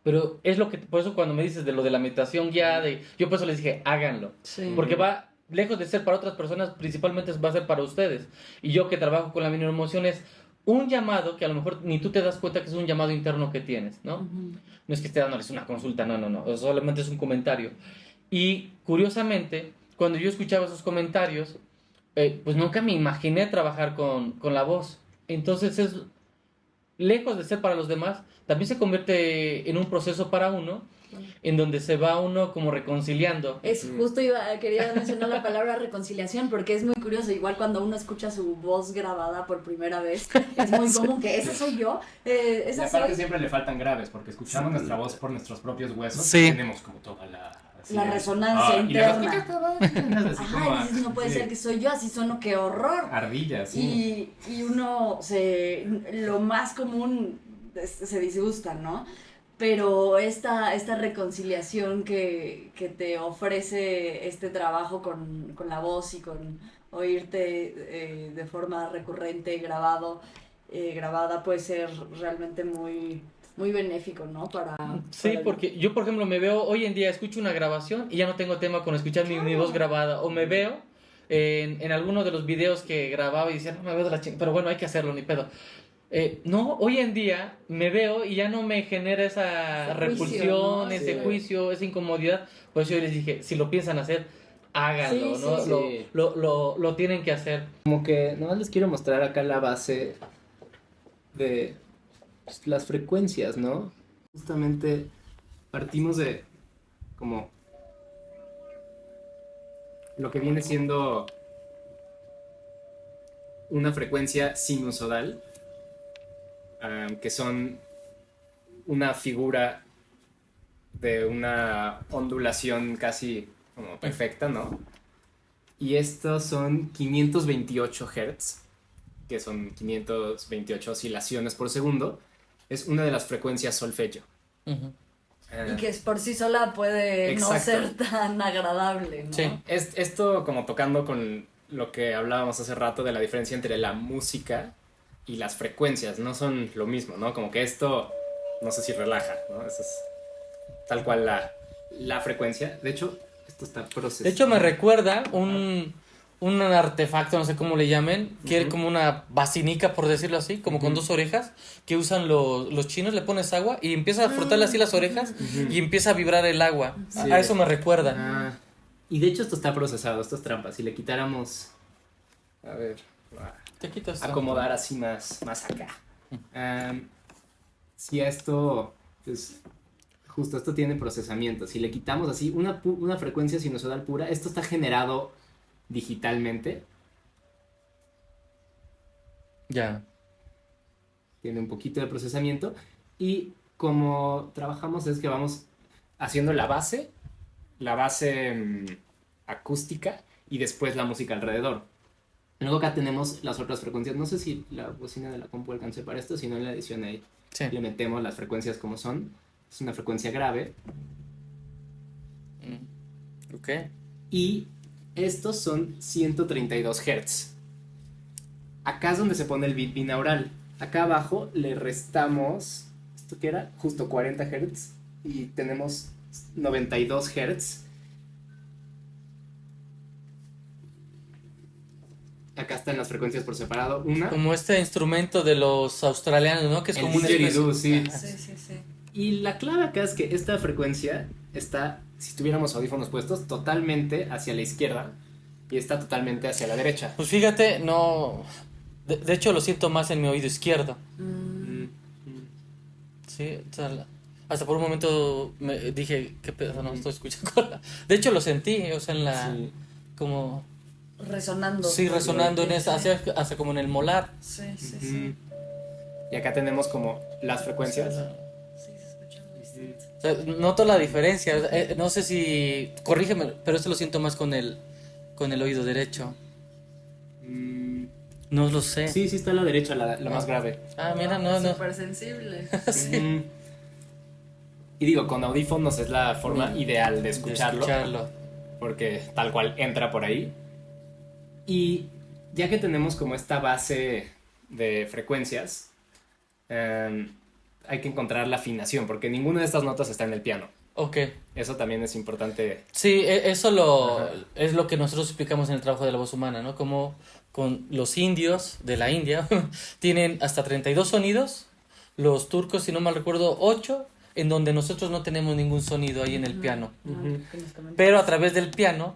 Pero es por eso cuando me dices de lo de la meditación guiada, yo por eso les dije, háganlo. Sí. Porque va, lejos de ser para otras personas, principalmente va a ser para ustedes. Y yo que trabajo con la microemoción es un llamado que a lo mejor ni tú te das cuenta que es un llamado interno que tienes, ¿no? No es que esté dándoles una consulta, no, solamente es un comentario. Y curiosamente, cuando yo escuchaba esos comentarios, pues nunca me imaginé trabajar con la voz. Entonces es, lejos de ser para los demás, también se convierte en un proceso para uno, en donde se va uno como reconciliando. Es justo, quería mencionar la palabra reconciliación, porque es muy curioso, igual cuando uno escucha su voz grabada por primera vez, es muy común que esa soy yo, y aparte siempre le faltan graves, porque escuchamos nuestra voz por nuestros propios huesos, Sí. Tenemos como toda la resonancia interna. Así como, Dices, no puede ser que soy yo, así sueno, qué horror. Ardillas, sí. Y uno lo más común se disgusta, ¿no? Pero esta reconciliación que te ofrece este trabajo con la voz y con oírte de forma recurrente, grabada, puede ser realmente muy, muy benéfico, ¿no? Sí, porque yo, por ejemplo, me veo, hoy en día escucho una grabación y ya no tengo tema con escuchar mi voz grabada, o me veo en alguno de los videos que grababa y decía, no me veo de la chingada, pero bueno, hay que hacerlo, ni pedo. No, hoy en día me veo y ya no me genera esa repulsión, ese juicio, esa incomodidad. Por eso yo les dije, si lo piensan hacer, háganlo, Sí, ¿no? sí. Lo tienen que hacer. Como que nomás les quiero mostrar acá la base de pues, las frecuencias, ¿no? Justamente partimos de como Lo que viene siendo una frecuencia sinusodal, que son una figura de una ondulación casi como perfecta, ¿no? Y estos son 528 Hz, que son 528 oscilaciones por segundo. Es una de las frecuencias solfegio. Uh-huh. Y que por sí sola puede Exacto. no ser tan agradable, ¿no? Sí. Esto como tocando con lo que hablábamos hace rato de la diferencia entre la música y las frecuencias, no son lo mismo, ¿no? Como que esto, no sé si relaja, ¿no? Eso es tal cual la frecuencia. De hecho, esto está procesado. De hecho, me recuerda un artefacto, no sé cómo le llamen, que es Ujú. como una basinica, por decirlo así, como con dos orejas, que usan los chinos, le pones agua y empiezas a frotarle así las orejas y empieza a vibrar el agua. Sí. A eso me recuerda. Ah, y de hecho esto está procesado, esto es trampa. Si le quitáramos, a ver, Te quitas. acomodar así más acá. Si a esto, pues, justo esto tiene procesamiento. Si le quitamos así una frecuencia sinusoidal pura, esto está generado digitalmente. Ya. Tiene un poquito de procesamiento. Y como trabajamos es que vamos haciendo la base acústica y después la música alrededor. Luego acá tenemos las otras frecuencias. No sé si la bocina de la compu alcancé para esto, si no en la edición ahí Sí. le metemos las frecuencias como son. Es una frecuencia grave. Ok. Y estos son 132 Hz. Acá es donde se pone el beat binaural. Acá abajo le restamos, ¿esto qué era? Justo 40 Hz. Y tenemos 92 Hz. Acá están las frecuencias por separado. Una, Como este instrumento de los australianos, ¿no? Que es el como una didgeridoo, especie... sí. Sí, sí, sí. Y la clave acá es que esta frecuencia está, si tuviéramos audífonos puestos, totalmente hacia la izquierda y está totalmente hacia la derecha. Pues fíjate, no... De hecho lo siento más en mi oído izquierdo. Sí, o sea, hasta por un momento me dije, ¿qué pedo? No estoy escuchando. De hecho lo sentí, o sea, en la... Sí. Como... Resonando. Sí, resonando en esa, Sí. hasta como en el molar. Sí, sí, sí. Y acá tenemos como las frecuencias. Sí, se escucha muy distinto. O sea, noto la diferencia. No sé si... Corrígeme, pero esto lo siento más con el oído derecho. No lo sé. Sí, está a la derecha, la más grave. Ah, mira, no. Súper sensible. Sí. Y digo, con audífonos es la forma Mm. ideal de escucharlo. Porque tal cual entra por ahí. Y ya que tenemos como esta base de frecuencias, hay que encontrar la afinación, porque ninguna de estas notas está en el piano. Ok. Eso también es importante. Sí, eso Ajá. es lo que nosotros explicamos en el trabajo de la voz humana, ¿no? Como con los indios de la India tienen hasta 32 sonidos, los turcos, si no mal recuerdo, 8, en donde nosotros no tenemos ningún sonido ahí en el piano. Pero a través del piano,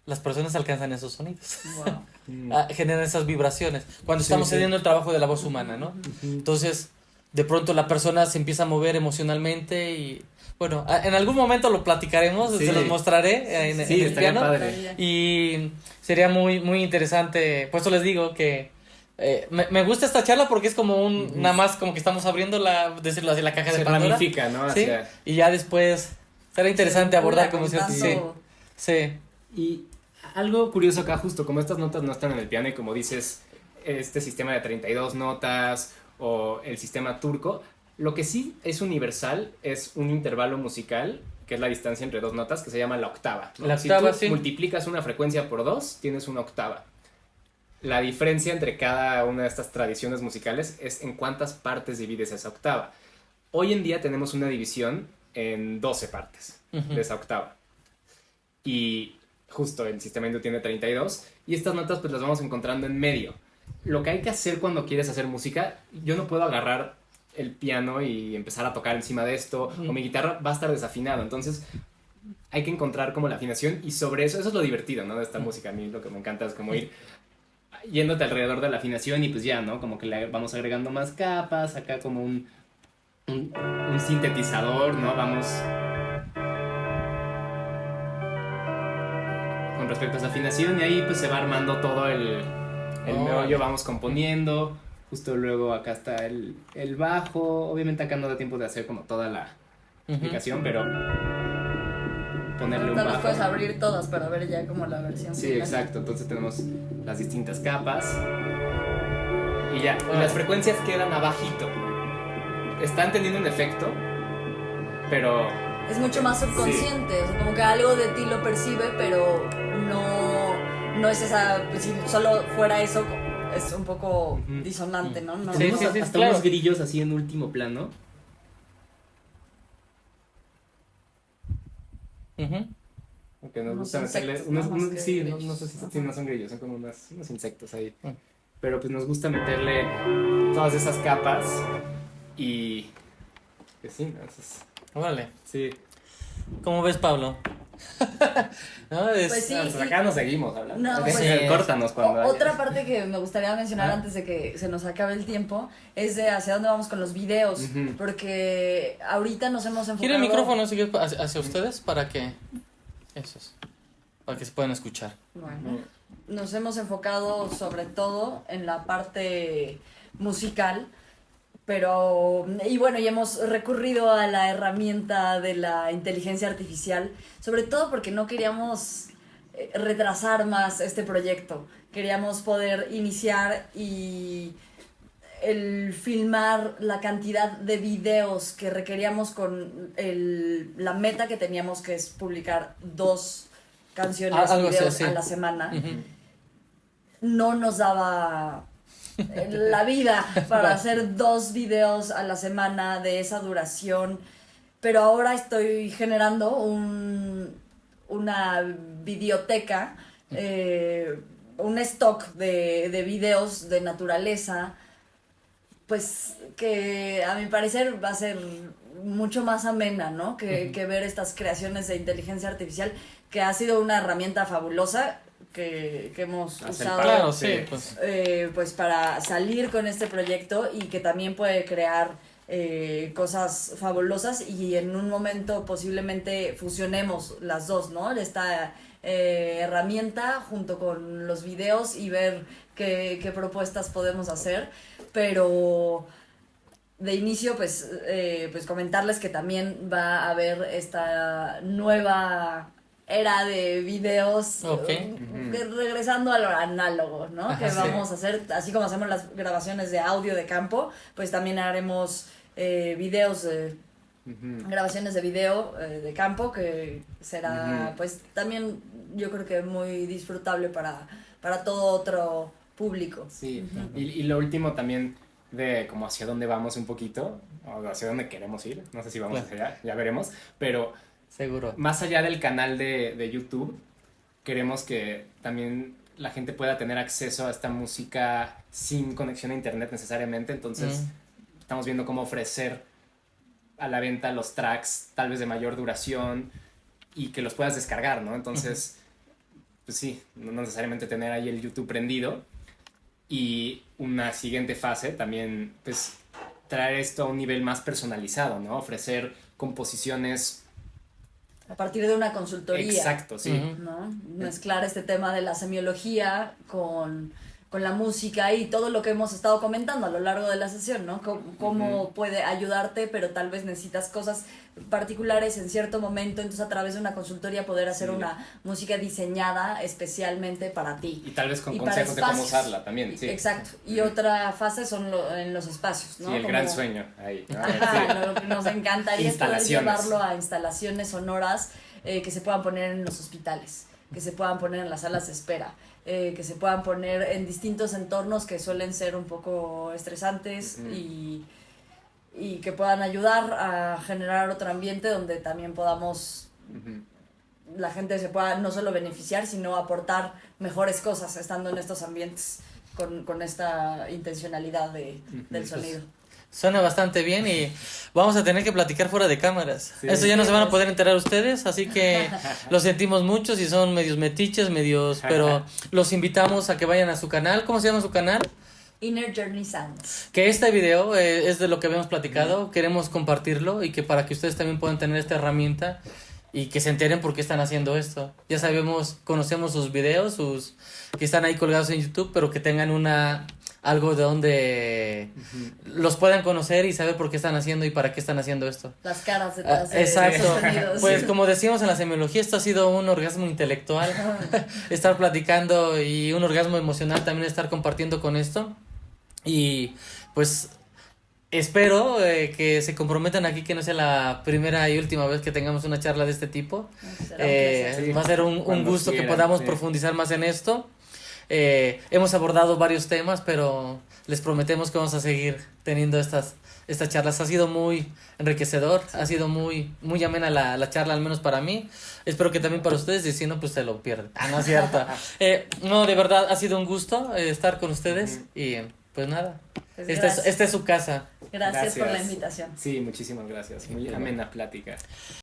las personas alcanzan esos sonidos. Wow. Generan esas vibraciones. Cuando Sí, estamos sí. haciendo el trabajo de la voz humana, ¿no? Entonces, de pronto la persona se empieza a mover emocionalmente y... Bueno, en algún momento lo platicaremos, Sí. se los mostraré en Sí, el estaría piano. padre. Y sería muy, muy interesante. Por eso les digo que me gusta esta charla porque es como nada más como que estamos abriendo decirlo así, la caja de Se Pandora. ramifica, ¿no? ¿Sí? Hacia- Y ya después será interesante abordar como cierto. Sí, sí. Y algo curioso acá, justo como estas notas no están en el piano y como dices, este sistema de 32 notas o el sistema turco, lo que sí es universal es un intervalo musical, que es la distancia entre dos notas, que se llama la octava, ¿no? La octava, si tú sí. multiplicas una frecuencia por 2, tienes una octava. La diferencia entre cada una de estas tradiciones musicales es en cuántas partes divides esa octava. Hoy en día tenemos una división en 12 partes Ujú. de esa octava. Y justo el sistema hindú tiene 32 y estas notas pues las vamos encontrando en medio. Lo que hay que hacer cuando quieres hacer música, yo no puedo agarrar el piano y empezar a tocar encima de esto, o mi guitarra va a estar desafinado, entonces hay que encontrar como la afinación y sobre eso es lo divertido, ¿no? De esta música, a mí lo que me encanta es como ir yéndote alrededor de la afinación y pues ya, ¿no? Como que le vamos agregando más capas, acá como un sintetizador, ¿no? Vamos con respecto a esa afinación y ahí pues se va armando todo el meollo, vamos componiendo, justo luego acá está el bajo, obviamente acá no da tiempo de hacer como toda la aplicación, pero ponerle un Ahorita las bajo. puedes abrir todas para ver ya como la versión. Sí, final. exacto, entonces tenemos las distintas capas y ya, y las frecuencias quedan abajito, están teniendo un efecto, pero Es mucho más subconsciente, o sea, como que algo de ti lo percibe, pero no es esa, pues, si solo fuera eso, es un poco disonante, ¿no? No, Sí, tenemos sí, sí, hasta claro. unos grillos así en último plano. Ujú. Aunque nos Unos gusta meterle insectos, ¿no? Más que sí, grillos. no sé si Ajá. no son grillos, son como unos insectos ahí. Mm. Pero pues nos gusta meterle todas esas capas y pues sí, ¿no? Entonces, Órale. sí. ¿Cómo ves, Pablo? ¿No? Pues sí. Hasta acá nos seguimos hablando. No, Ok, pues- Sí. córtanos cuando haya. Otra parte que me gustaría mencionar Ah. antes de que se nos acabe el tiempo es de hacia dónde vamos con los videos, Ujú. porque ahorita nos hemos enfocado... ¿Quiere el micrófono si quieres, hacia ustedes para que... Esos. Para que se puedan escuchar. Bueno, nos hemos enfocado sobre todo en la parte musical, pero, y bueno, y hemos recurrido a la herramienta de la inteligencia artificial, sobre todo porque no queríamos retrasar más este proyecto. Queríamos poder iniciar y el filmar la cantidad de videos que requeríamos con la meta que teníamos, que es publicar 2 canciones, Algo así, videos sí. a la semana, Ujú. no nos daba la vida para hacer 2 videos a la semana de esa duración, pero ahora estoy generando una videoteca, un stock de videos de naturaleza, pues que a mi parecer va a ser mucho más amena, ¿no? Que ver estas creaciones de inteligencia artificial, que ha sido una herramienta fabulosa que hemos Hace el usado paro. Claro, sí, Sí. pues. pues para salir con este proyecto y que también puede crear cosas fabulosas y en un momento posiblemente fusionemos las dos, ¿no? Esta herramienta junto con los videos y ver qué propuestas podemos hacer, pero de inicio pues comentarles que también va a haber esta nueva era de videos, Ok. regresando a lo análogo, ¿no? Ajá, que sí. vamos a hacer, así como hacemos las grabaciones de audio de campo, pues también haremos videos, Ujú. grabaciones de video de campo, que será Ujú. pues también yo creo que muy disfrutable para todo otro público. Sí, Ujú. y lo último también de como hacia dónde vamos un poquito, o hacia dónde queremos ir, no sé si vamos Claro. hacia allá, ya veremos, pero Seguro. más allá del canal de YouTube, queremos que también la gente pueda tener acceso a esta música sin conexión a internet necesariamente, entonces estamos viendo cómo ofrecer a la venta los tracks tal vez de mayor duración y que los puedas descargar, ¿no? Entonces, pues sí, no necesariamente tener ahí el YouTube prendido. Y una siguiente fase también, pues, traer esto a un nivel más personalizado, ¿no? Ofrecer composiciones. A partir de una consultoría. Exacto, sí. Ujú. ¿No? Mezclar este tema de la semiología con la música y todo lo que hemos estado comentando a lo largo de la sesión, ¿no? Cómo puede ayudarte, pero tal vez necesitas cosas particulares en cierto momento, entonces a través de una consultoría poder hacer Sí. una música diseñada especialmente para ti. Y tal vez con Y para consejos de cómo espacios. usarla también, sí. Exacto. Y otra fase son en los espacios, ¿no? Sí, el Como- gran sueño ahí. ¿no? Ajá, nos encantaría poder Instalaciones. llevarlo a instalaciones sonoras que se puedan poner en los hospitales, que se puedan poner en las salas de espera, que se puedan poner en distintos entornos que suelen ser un poco estresantes Ujú. y que puedan ayudar a generar otro ambiente donde también podamos, Ujú. la gente se pueda no solo beneficiar, sino aportar mejores cosas estando en estos ambientes con esta intencionalidad del sonido. Suena bastante bien y vamos a tener que platicar fuera de cámaras. Sí. Eso ya no se van a poder enterar ustedes, así que lo sentimos mucho si son medios metiches, pero los invitamos a que vayan a su canal. ¿Cómo se llama su canal? Inner Journey Sounds. Que este video es de lo que habíamos platicado, queremos compartirlo y que para que ustedes también puedan tener esta herramienta y que se enteren por qué están haciendo esto. Ya sabemos, conocemos sus videos, que están ahí colgados en YouTube, pero que tengan algo de donde los puedan conocer y saber por qué están haciendo y para qué están haciendo esto. Las caras detrás de Exacto. esos sonidos. Pues como decíamos en la semiología, esto ha sido un orgasmo intelectual, estar platicando y un orgasmo emocional también estar compartiendo con esto. Y pues espero que se comprometan aquí que no sea la primera y última vez que tengamos una charla de este tipo. Será un placer. Sí. Va a ser un Cuando gusto que quieran, podamos sí. profundizar más en esto. Hemos abordado varios temas, pero les prometemos que vamos a seguir teniendo estas charlas. Ha sido muy enriquecedor, ha sido muy amena la charla, al menos para mí. Espero que también para ustedes, y si no, pues se lo pierden. No es cierto. No, de verdad, ha sido un gusto estar con ustedes y pues nada, Pues esta es su casa. Gracias por la invitación. Sí, muchísimas gracias. Muy amena plática.